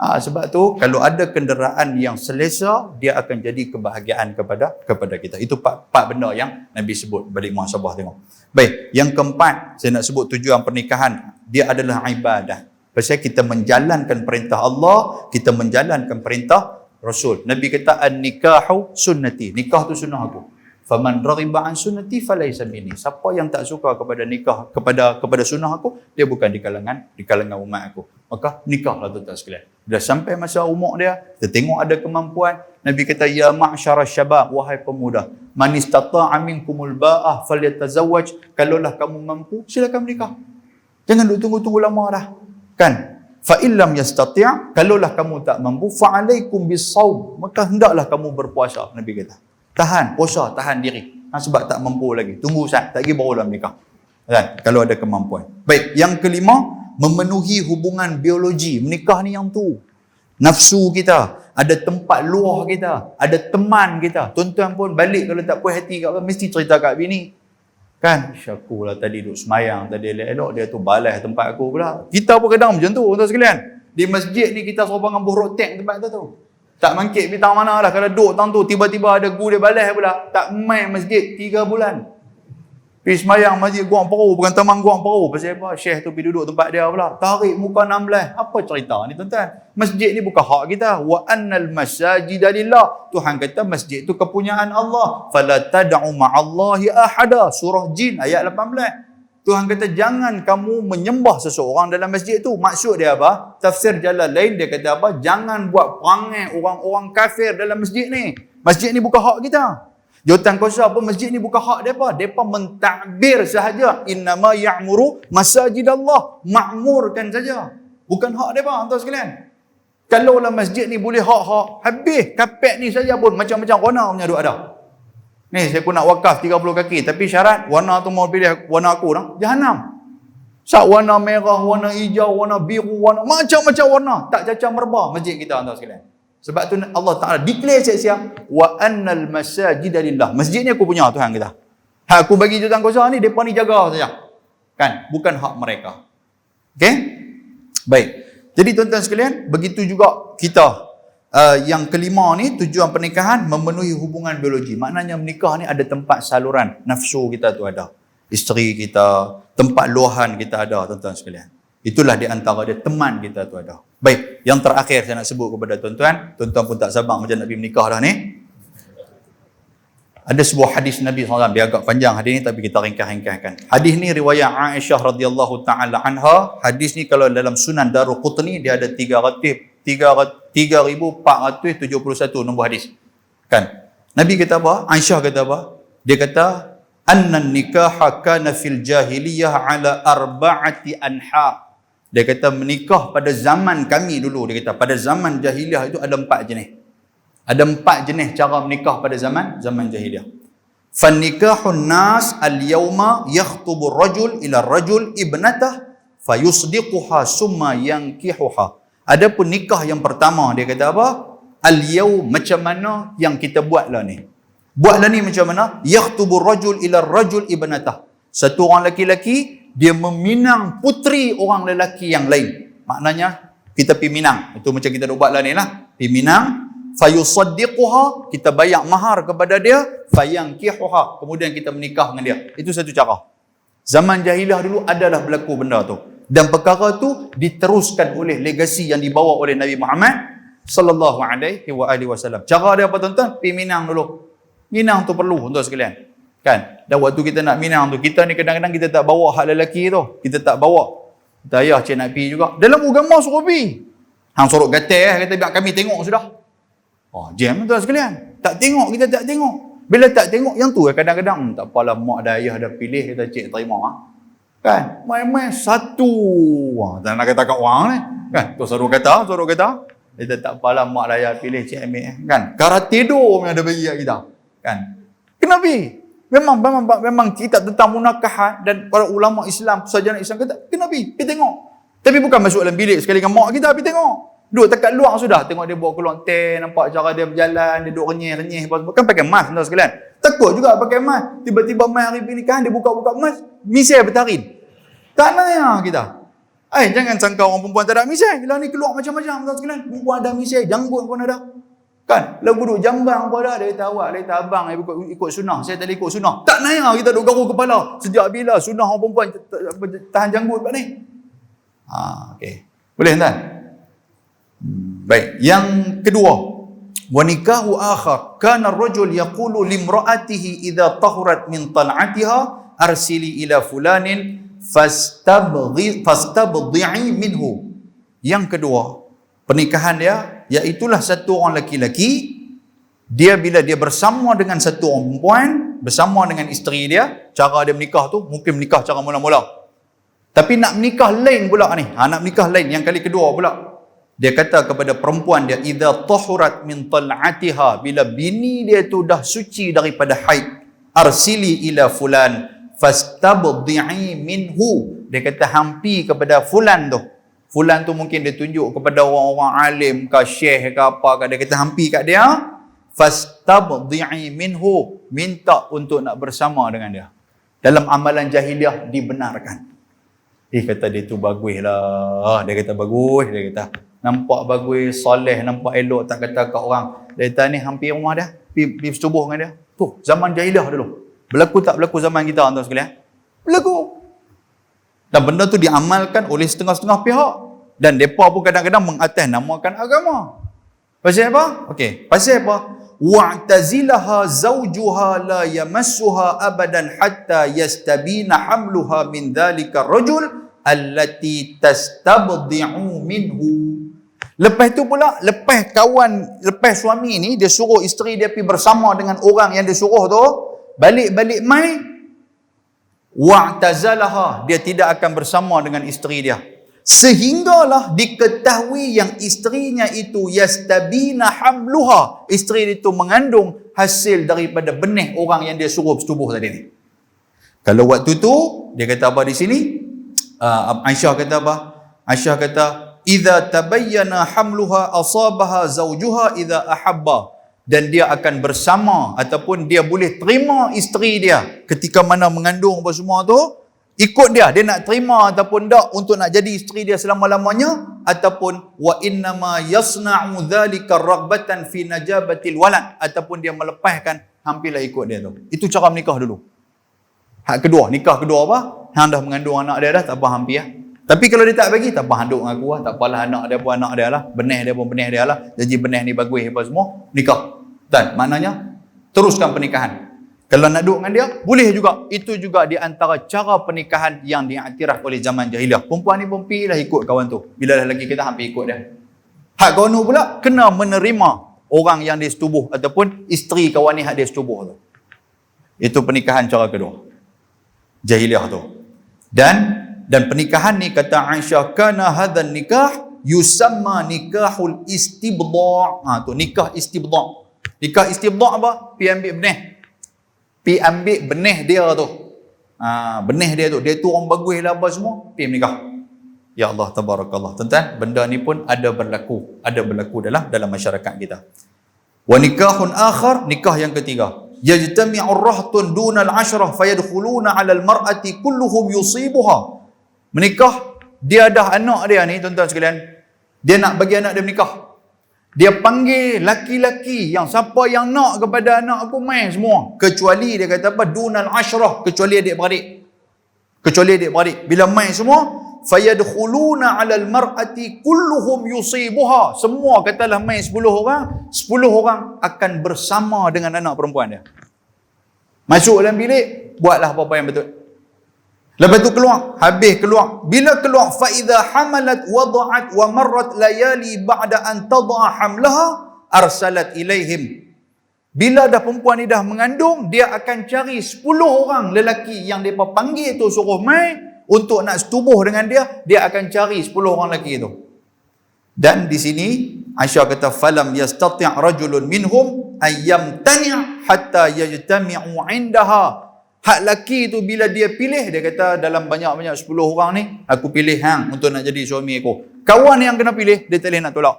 Sebab tu kalau ada kenderaan yang selesa, dia akan jadi kebahagiaan kepada kita. Itu 4 benda yang Nabi sebut. Balik muhasabah tengok. Baik, yang keempat saya nak sebut tujuan pernikahan, dia adalah ibadah. Pasal kita menjalankan perintah Allah, kita menjalankan perintah Rasul. Nabi kata an-nikahu sunnati. Nikah tu sunnah aku. Faman raghiba an sunnati falaysa minni. Siapa yang tak suka kepada nikah, kepada sunnah aku, dia bukan di kalangan umat aku. Maka nikahlah, tuan-tuan sekalian. Dah sampai masa umur dia, kita tengok ada kemampuan. Nabi kata, ya ma'syara syabab, wahai pemuda, man istata'a minkumul ba'ah falyatazawwaj. Kalaulah kamu mampu, silakan menikah. Jangan tunggu-tunggu lama dah. Kan? Fa illam yastati', kalaulah kamu tak mampu, fa alaikum bis-shaum, maka hendaklah kamu berpuasa. Nabi kata, tahan puasa, tahan diri. Sebab tak mampu lagi. Tunggu saat, tak lagi barulah menikah. Kan? Kalau ada kemampuan. Baik, yang kelima, memenuhi hubungan biologi. Menikah ni yang tu. Nafsu kita, ada tempat luah kita, ada teman kita. Tuan-tuan pun balik kalau tak puas hati kat apa, mesti cerita kat bini. Kan? Syaku lah tadi duduk semayang, tadi elok-elok dia tu balas tempat aku pula. Kita pun kadang macam tu, tuan sekalian. Di masjid ni kita seorang dengan buh rotek tempat tu. Tak mangkit bintang mana lah. Kalau duduk tang tu, tiba-tiba ada guru dia balas pula. Tak main masjid 3 bulan. Pergi semayang masjid Guang Peru, bukan Taman Guang Peru. Pasal apa? Syekh tu pergi duduk tempat dia pula. Tarik muka 16. Apa cerita ni tuan-tuan? Masjid ni bukan hak kita. Wa annal masajida lillah. Tuhan kata masjid tu kepunyaan Allah. Fala tad'u ma'allahi ahada. Surah Jin ayat 18. Tuhan kata jangan kamu menyembah seseorang dalam masjid tu. Maksud dia apa? Tafsir Jalalain dia kata apa? Jangan buat perangai orang-orang kafir dalam masjid ni. Masjid ni bukan hak kita. Jawatan kuasa apa? Masjid ni bukan hak mereka. Mereka mentakbir sahaja. Innama ya'muru masajidallah. Makmurkan saja. Bukan hak mereka, tuan sekalian. Kalaulah masjid ni boleh hak-hak, habis kapet ni saja pun macam-macam warna punya duk ada. Ni saya pun nak wakaf 30 kaki. Tapi syarat warna tu mau pilih warna aku dah. Jahanam. Warna merah, warna hijau, warna biru, warna macam-macam warna. Tak cacat merbah masjid kita, tuan sekalian. Sebab tu Allah Ta'ala declare siap-siap wa annal masajida lillah. Masjid ni aku punya Tuhan kita. Hak aku bagi jawatan kuasa ni, mereka ni jaga saja. Kan? Bukan hak mereka. Okey? Baik. Jadi tuan-tuan sekalian, begitu juga kita. Yang kelima ni, tujuan pernikahan memenuhi hubungan biologi. Maknanya menikah ni ada tempat saluran. Nafsu kita tu ada. Isteri kita, tempat luahan kita ada, tuan-tuan sekalian. Itulah di antara dia, teman kita tu ada. Baik, yang terakhir saya nak sebut kepada tuan-tuan. Tuan-tuan pun tak sabar macam nak pergi menikah dah ni. Ada sebuah hadis Nabi SAW. Dia agak panjang hadis ni tapi kita ringkas-ringkaskan. Hadis ni riwayat Aisyah radhiyallahu ta'ala anha. Hadis ni kalau dalam Sunan Daruqutni dia ada 3,471 nombor hadis. Kan? Nabi kata apa? Aisyah kata apa? Dia kata, annan nikaha kana fil jahiliyah ala arba'ati anha. Dia kata menikah pada zaman kami dulu, dia kata pada zaman jahiliah itu ada 4 jenis. Ada 4 jenis cara menikah pada zaman jahiliah. Fan nikahun nas al-yawma yakhtubu ar-rajul ila ar-rajul ibnatah fayusdiquha summa yankihuha. Adapun nikah yang pertama dia kata apa? Al-yawm, macam mana yang kita buatlah ni. Buatlah ni macam mana? Yakhtubu ar-rajul ila ar-rajul ibnatah. Satu orang lelaki dia meminang puteri orang lelaki yang lain. Maknanya kita pergi minang. Itu macam kita buatlah ni lah. Pergi minang, fayusaddiquha, kita bayar mahar kepada dia, fayankihuha, kemudian kita menikah dengan dia. Itu satu cara. Zaman jahiliah dulu adalah berlaku benda tu. Dan perkara tu diteruskan oleh legasi yang dibawa oleh Nabi Muhammad sallallahu alaihi wasallam. Cara dia apa tuan-tuan? Pergi minang dulu. Minang tu perlu untuk sekalian. Kan? Dan waktu kita nak minang tu, kita ni kadang-kadang kita tak bawa hak lelaki tu. Kita tak bawa. Kita ayah cik nak pergi juga. Dalam agama suruh pergi. Hang suruh gatal, kata biar kami tengok sudah. Oh, jam tuan sekalian. Tak tengok, kita tak tengok. Bila tak tengok, yang tu kadang-kadang, tak apalah mak dah ayah dah pilih, kita cik terima. Kan? Main-main satu. Tak nak kata kat orang ni. Kan? Tu suruh kata. Kita tak apalah mak dah ayah pilih, cik ambil. Kan? Karat tidur yang ada bagi kat kita. Kan? Kenapa? Memang kita tentang munakahat dan para ulama Islam, sarjana Islam kata, kena pergi tengok. Tapi bukan masuk dalam bilik sekali dengan mak kita, pergi tengok. Duduk dekat luar sudah, tengok dia bawa keluar teh, nampak cara dia berjalan, dia duduk renyih, kan pakai mask tuan sekalian. Takut juga pakai mask. Tiba-tiba mai hari pernikahan dia buka-buka mask, misai bertarin. Tak nak kita. Jangan sangka orang perempuan tak ada misai. Bila ni keluar macam-macam tuan sekalian. Perempuan ada misai, janggut pun ada. Kan? Lagu duduk jambang pun ada. Dia kata awak, dia kata abang, ikut sunnah. Saya tak boleh ikut sunnah. Tak nak kita duduk garuk kepala. Sejak bila sunnah orang perempuan tahan janggut kat ni? Okey. Boleh tak? Baik. Yang kedua. Wa nikahu akhar. Kana ar-rajul yaqulu limra'atihi idza tahurat min tal'atiha arsili ila fulanin fastabdhi'i minhu. Yang kedua, pernikahan dia, iaitulah satu orang lelaki, dia bila dia bersama dengan satu orang perempuan, bersama dengan isteri dia, cara dia menikah tu, mungkin menikah cara mula-mula. Tapi nak menikah lain pula ni. Nak menikah lain, yang kali kedua pula. Dia kata kepada perempuan dia, idza tahurat min tal'atiha, bila bini dia tu dah suci daripada haid, arsili ila fulan fastabdhi'i minhu, dia kata hampi kepada fulan tu. Fulan tu mungkin dia tunjuk kepada orang-orang alim ke syekh ke apa ke, dia kata hampi kat dia, fastabdhi'i minhu, minta untuk nak bersama dengan dia. Dalam amalan jahiliah dibenarkan. Kata dia tu bagus lah. Dia kata bagus, dia kata nampak bagus, soleh, nampak elok, tak kata kat orang. Dia kata ni hampir rumah dia, pergi bersetubuh dengan dia. Tu, zaman jahiliah dulu. Berlaku tak berlaku zaman kita tuan sekalian? Berlaku. Dan benda tu diamalkan oleh setengah-setengah pihak. Dan mereka pun kadang-kadang mengatasnamakan agama. Pasal apa? Okey, pasal apa? Wa'tazilaha zawjuha la yamassuha abadan hatta yastabina hamluha min dhalika rajul allati tastabdhi'u minhu. Lepas tu pula, lepas suami ni dia suruh isteri dia pergi bersama dengan orang yang dia suruh tu, balik-balik mai, wa'tazalaha, dia tidak akan bersama dengan isteri dia. Sehinggalah diketahui yang isterinya itu yastabina hamluha, isteri itu mengandung hasil daripada benih orang yang dia suruh bersetubuh tadi ni. Kalau waktu tu dia kata apa di sini? Aisyah kata apa? Aisyah kata idza tabayyana hamluha asabaha zawjuha idza ahabba, dan dia akan bersama ataupun dia boleh terima isteri dia ketika mana mengandung apa semua tu, ikut dia nak terima ataupun tak untuk nak jadi isteri dia selama-lamanya, ataupun wa innama yasna'u dhalika raghbatan fi najabatil walad, ataupun dia melepaskan hampirlah ikut dia tu. Itu cara menikah dulu. Hak kedua, nikah kedua apa? Hang dah mengandung anak dia dah, tak apa hampir lah. Tapi kalau dia tak bagi, tak apa handuk dengan aku lah, tak apalah, anak dia pun anak dia lah, benih dia pun benih dia lah, janji benih ni bagus apa semua, nikah. Dan maknanya teruskan pernikahan. Kalau nak duduk dengan dia, boleh juga. Itu juga di antara cara pernikahan yang diiktiraf oleh zaman jahiliah. Perempuan ni pun pergilah ikut kawan tu. Bila dah lelaki kita hampir ikut dia. Hak kawan tu pula kena menerima orang yang dia setubuh ataupun isteri kawan ni hak dia setubuh tu. Itu pernikahan cara kedua. Jahiliah tu. Dan pernikahan ni kata Aisyah, kana hadzal nikah yusamma nikahul istibdha'. Tu nikah istibdha'. Nikah istibdha' apa? Pi ambil benih. Pi ambil benih dia tu. Benih dia tu. Dia tu orang bagus lah apa semua. Pi menikah. Ya Allah, tabarakallah. Tuan-tuan, benda ni pun ada berlaku. Ada berlaku dalam masyarakat kita. Wa nikahun akhar, nikah yang ketiga. Yajtami'u rahtun dunal ashrah fayadkhuluna 'ala al-mar'ati kulluhum yusibuha. Menikah, dia dah anak dia ni, tuan-tuan sekalian. Dia nak bagi anak dia menikah. Dia panggil laki-laki yang siapa yang nak kepada anak aku main semua. Kecuali dia kata apa? Dunal ashrah. Kecuali adik-beradik. Kecuali adik-beradik. Bila main semua, fayadkhuluna 'alal mar'ati kulluhum yusibuha. Semua katalah main 10 orang, 10 orang akan bersama dengan anak perempuan dia. Masuk dalam bilik, buatlah apa-apa yang betul. Lepas tu keluar, habis keluar. Bila keluar, fa idza hamalat wada'at wa marrat layali ba'da an tad'a hamlaha arsalat ilaihim. Bila dah perempuan ni dah mengandung, dia akan cari 10 orang lelaki yang depa panggil tu suruh mai untuk nak setubuh dengan dia, dia akan cari 10 orang lelaki tu. Dan di sini Aisyah kata falam yastati' rajulun minhum ayyamtani' hatta yajtami'u 'indaha. Hak laki tu bila dia pilih, dia kata dalam banyak-banyak 10 orang ni, aku pilih hang untuk nak jadi suami aku. Kawan yang kena pilih, dia tak boleh nak tolak.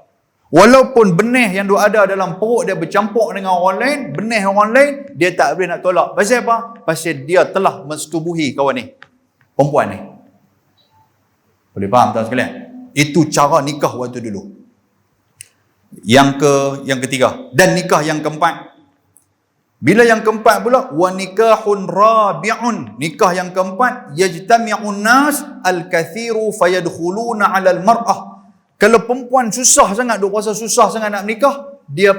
Walaupun benih yang ada dalam perut dia bercampur dengan orang lain, benih orang lain, dia tak boleh nak tolak. Pasal apa? Pasal dia telah mensetubuhi kawan ni, perempuan ni. Boleh faham tuan sekalian? Itu cara nikah waktu dulu. Yang ketiga. Dan nikah yang keempat. Bila yang keempat pula, wa nikahun rabi'un. Nikah yang keempat, yajtami'un nas al-kathiru fayadkhuluna 'alal mar'ah. Kalau perempuan susah sangat, duk rasa susah sangat nak menikah, dia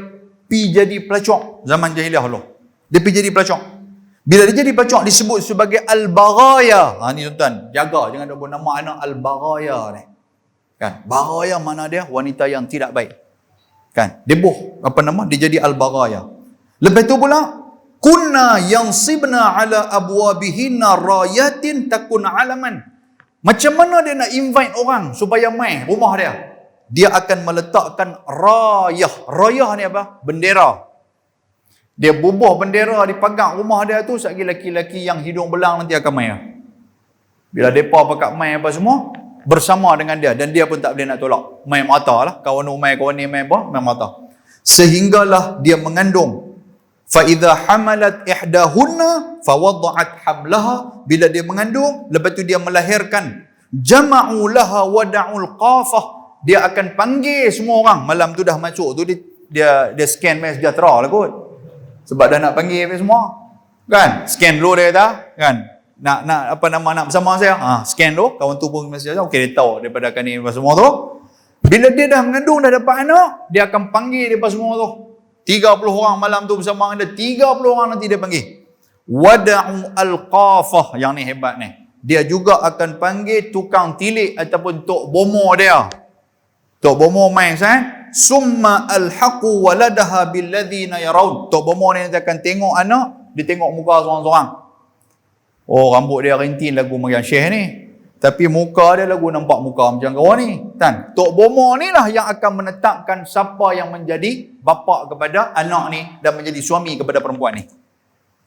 pi jadi pelacak zaman jahiliah dulu. Dia pi jadi pelacak. Bila dia jadi pelacak disebut sebagai al-baghaya. Ni tuan-tuan, jaga jangan ada nama anak al-baghaya ni. Kan? Baghaya mana dia? Wanita yang tidak baik. Kan? Dia dia jadi al-baghaya. Lepas tu pula, kunna yansibna ala abwabihinna rayatin takun alaman. Macam mana dia nak invite orang supaya mai rumah dia? Dia akan meletakkan rayah. Rayah ni apa? Bendera. Dia bubuh bendera dipagang rumah dia tu, sekali laki-laki yang hidung belang nanti akan mai. Bila mereka pakat main apa semua, bersama dengan dia. Dan dia pun tak boleh nak tolak. Main mata lah. Kawan ni main apa? Main mata. Sehinggalah dia mengandung. فَإِذَا حَمَلَتْ إِحْدَاهُنَّ فَوَضَعَتْ حَمْلَهَا. Bila dia mengandung, lepas tu dia melahirkan. جَمَعُوا لَهَا وَدَعُوا الْقَافَةِ. Dia akan panggil semua orang. Malam tu dah masuk tu, dia scan main sejahtera lah kot. Sebab dah nak panggil semua. Kan? Scan dulu dia kata. Kan? Nak bersama saya. Scan dulu. Kawan tu pun masih okey, dia tahu daripada akan ni semua tu. Bila dia dah mengandung, dah dapat anak, dia akan panggil daripada semua tu. 30 orang malam tu bersama dengan dia. 30 orang nanti dia panggil. Wada'u al-qafah. Yang ni hebat ni. Dia juga akan panggil tukang tilik ataupun tok bomo dia. Tok bomo main kan? Summa alhaqu waladaha billadhina yarawun. Tok bomo ni akan tengok anak, dia tengok muka seorang-seorang. Oh, rambut dia rintin lagu macam Syekh ni. Tapi muka dia lagu nampak muka macam kawan ni. Kan? Tok bomo ni lah yang akan menetapkan siapa yang menjadi bapa kepada anak ni dan menjadi suami kepada perempuan ni.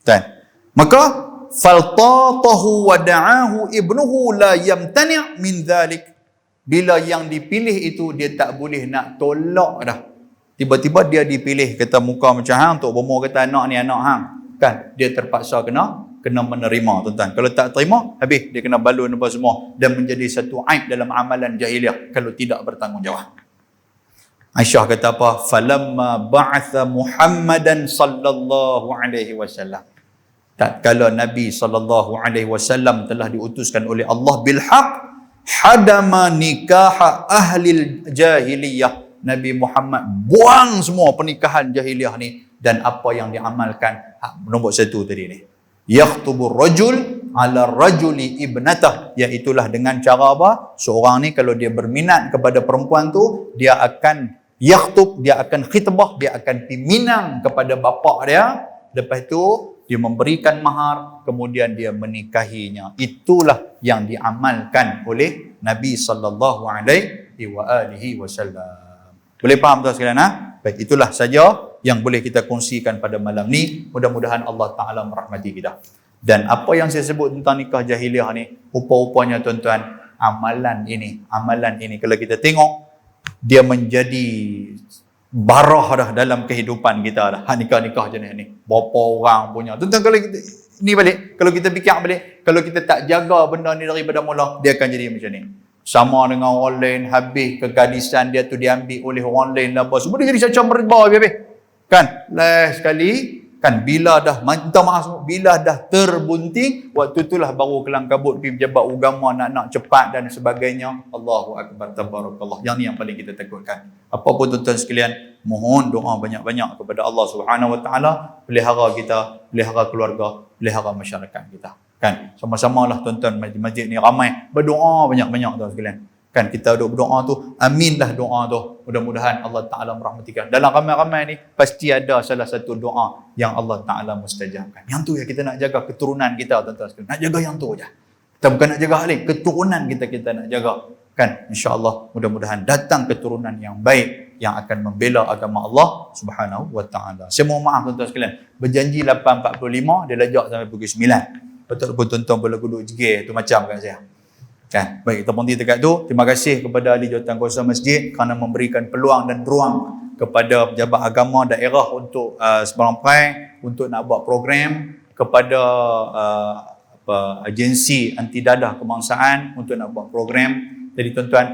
Kan? Maka faltatahu wa da'ahu ibnuhu la yamtani' min dhalik. Bila yang dipilih itu dia tak boleh nak tolak dah. Tiba-tiba dia dipilih kata muka macam hang, tok bomo kata anak ni anak hang. Kan? Dia terpaksa kena menerima, tuan-tuan. Kalau tak terima, habis dia kena balun apa semua dan menjadi satu aib dalam amalan jahiliah kalau tidak bertanggungjawab. Aisyah kata apa? Falamma ba'atha Muhammadan sallallahu alaihi wasallam. Tatkala Nabi sallallahu alaihi wasallam telah diutuskan oleh Allah bil haq, hadama nikah ahli jahiliyah. Nabi Muhammad buang semua pernikahan jahiliah ni dan apa yang diamalkan nombor 1 tadi ni. Yakhtubur rajul ala rajuli ibnatah, iaitulah dengan cara apa? Seorang ni kalau dia berminat kepada perempuan tu, dia akan yakhtub, dia akan khitbah, dia akan piminang kepada bapa dia, lepas tu dia memberikan mahar, kemudian dia menikahinya. Itulah yang diamalkan oleh Nabi sallallahu alaihi wasallam. Boleh faham tuan sekalian? Baik, itulah saja yang boleh kita kongsikan pada malam ni. Mudah-mudahan Allah Ta'ala merahmati kita. Dan apa yang saya sebut tentang nikah jahiliah ni, rupa-rupanya tuan-tuan, amalan ini kalau kita tengok, dia menjadi barah dah dalam kehidupan kita dah. Nikah-nikah jenis ni. Berapa orang punya. Tuan-tuan, kalau kita, ni balik, kalau kita fikir balik, kalau kita tak jaga benda ni daripada mula, dia akan jadi macam ni. Sama dengan orang lain, habis kegadisan dia tu diambil oleh orang lain lah apa. Semua dia jadi macam merba habis. Kan? Last sekali, kan bila dah, minta maaf semua, bila dah terbunting, waktu itulah baru kelang kabut pergi pejabat agama nak cepat dan sebagainya. Allahu Akbar, tabarakallah. Yang ni yang paling kita takutkan. Apa pun tuan-tuan sekalian, mohon doa banyak-banyak kepada Allah Subhanahu Wa Taala, pelihara kita, pelihara keluarga, pelihara masyarakat kita. Kan? Sama-sama lah tuan-tuan, masjid ni ramai, berdoa banyak-banyak tuan sekalian. Kan kita duk berdoa tu, aminlah doa tu. Mudah-mudahan Allah Ta'ala merahmatikan. Dalam ramai-ramai ni, pasti ada salah satu doa yang Allah Ta'ala mustajabkan. Yang tu ya kita nak jaga keturunan kita, tuan-tuan sekalian. Nak jaga yang tu je. Kita bukan nak jaga hal lain, keturunan kita nak jaga. Kan? InsyaAllah, mudah-mudahan datang keturunan yang baik, yang akan membela agama Allah Subhanahu Wa Ta'ala. Saya mohon maaf tuan-tuan sekalian. Berjanji 8.45, dia lajak sampai pukul 9. Betul pun tuan-tuan boleh duduk jegir tu macam kat saya. Kan? Baik, kita berhenti dekat tu. Terima kasih kepada ahli jawatankuasa masjid kerana memberikan peluang dan ruang kepada pejabat agama daerah untuk Seberang Perai untuk nak buat program, kepada agensi anti dadah kebangsaan untuk nak buat program. Jadi tuan-tuan,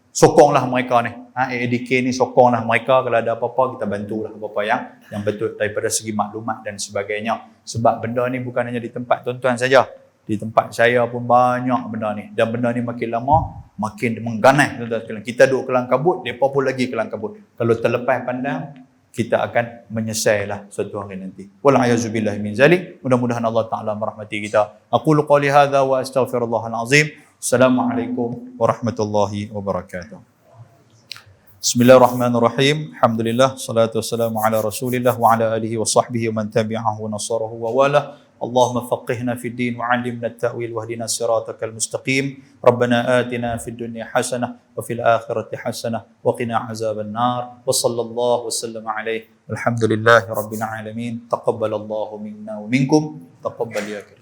sokonglah mereka ni. AADK ni sokonglah mereka. Kalau ada apa-apa, kita bantulah apa-apa yang betul daripada segi maklumat dan sebagainya. Sebab benda ni bukan hanya di tempat tuan-tuan saja. Di tempat saya pun banyak benda ni. Dan benda ni makin lama, makin mengganas. Kita duduk kelang kabut, mereka pun lagi kelang kabut. Kalau terlepas pandang, kita akan menyesailah suatu hari nanti. Wal'ayazubillah min zalik. Mudah-mudahan Allah Ta'ala merahmati kita. Aqulu qali hadha wa astaghfirullahal azim. Assalamualaikum warahmatullahi wabarakatuh. Bismillahirrahmanirrahim. Alhamdulillah. Salatu wassalamu ala rasulillah wa ala alihi wa sahbihi wa man tabi'ahu wa nasarahu wa wala. اللهم فقهنا في الدين وعلمنا التأويل واهدنا صراطك المستقيم ربنا آتنا في الدنيا حسنة وفي الآخرة حسنة وقنا عذاب النار وصلى الله وسلم عليه الحمد لله رب العالمين تقبل الله منا ومنكم تقبل يا كريم.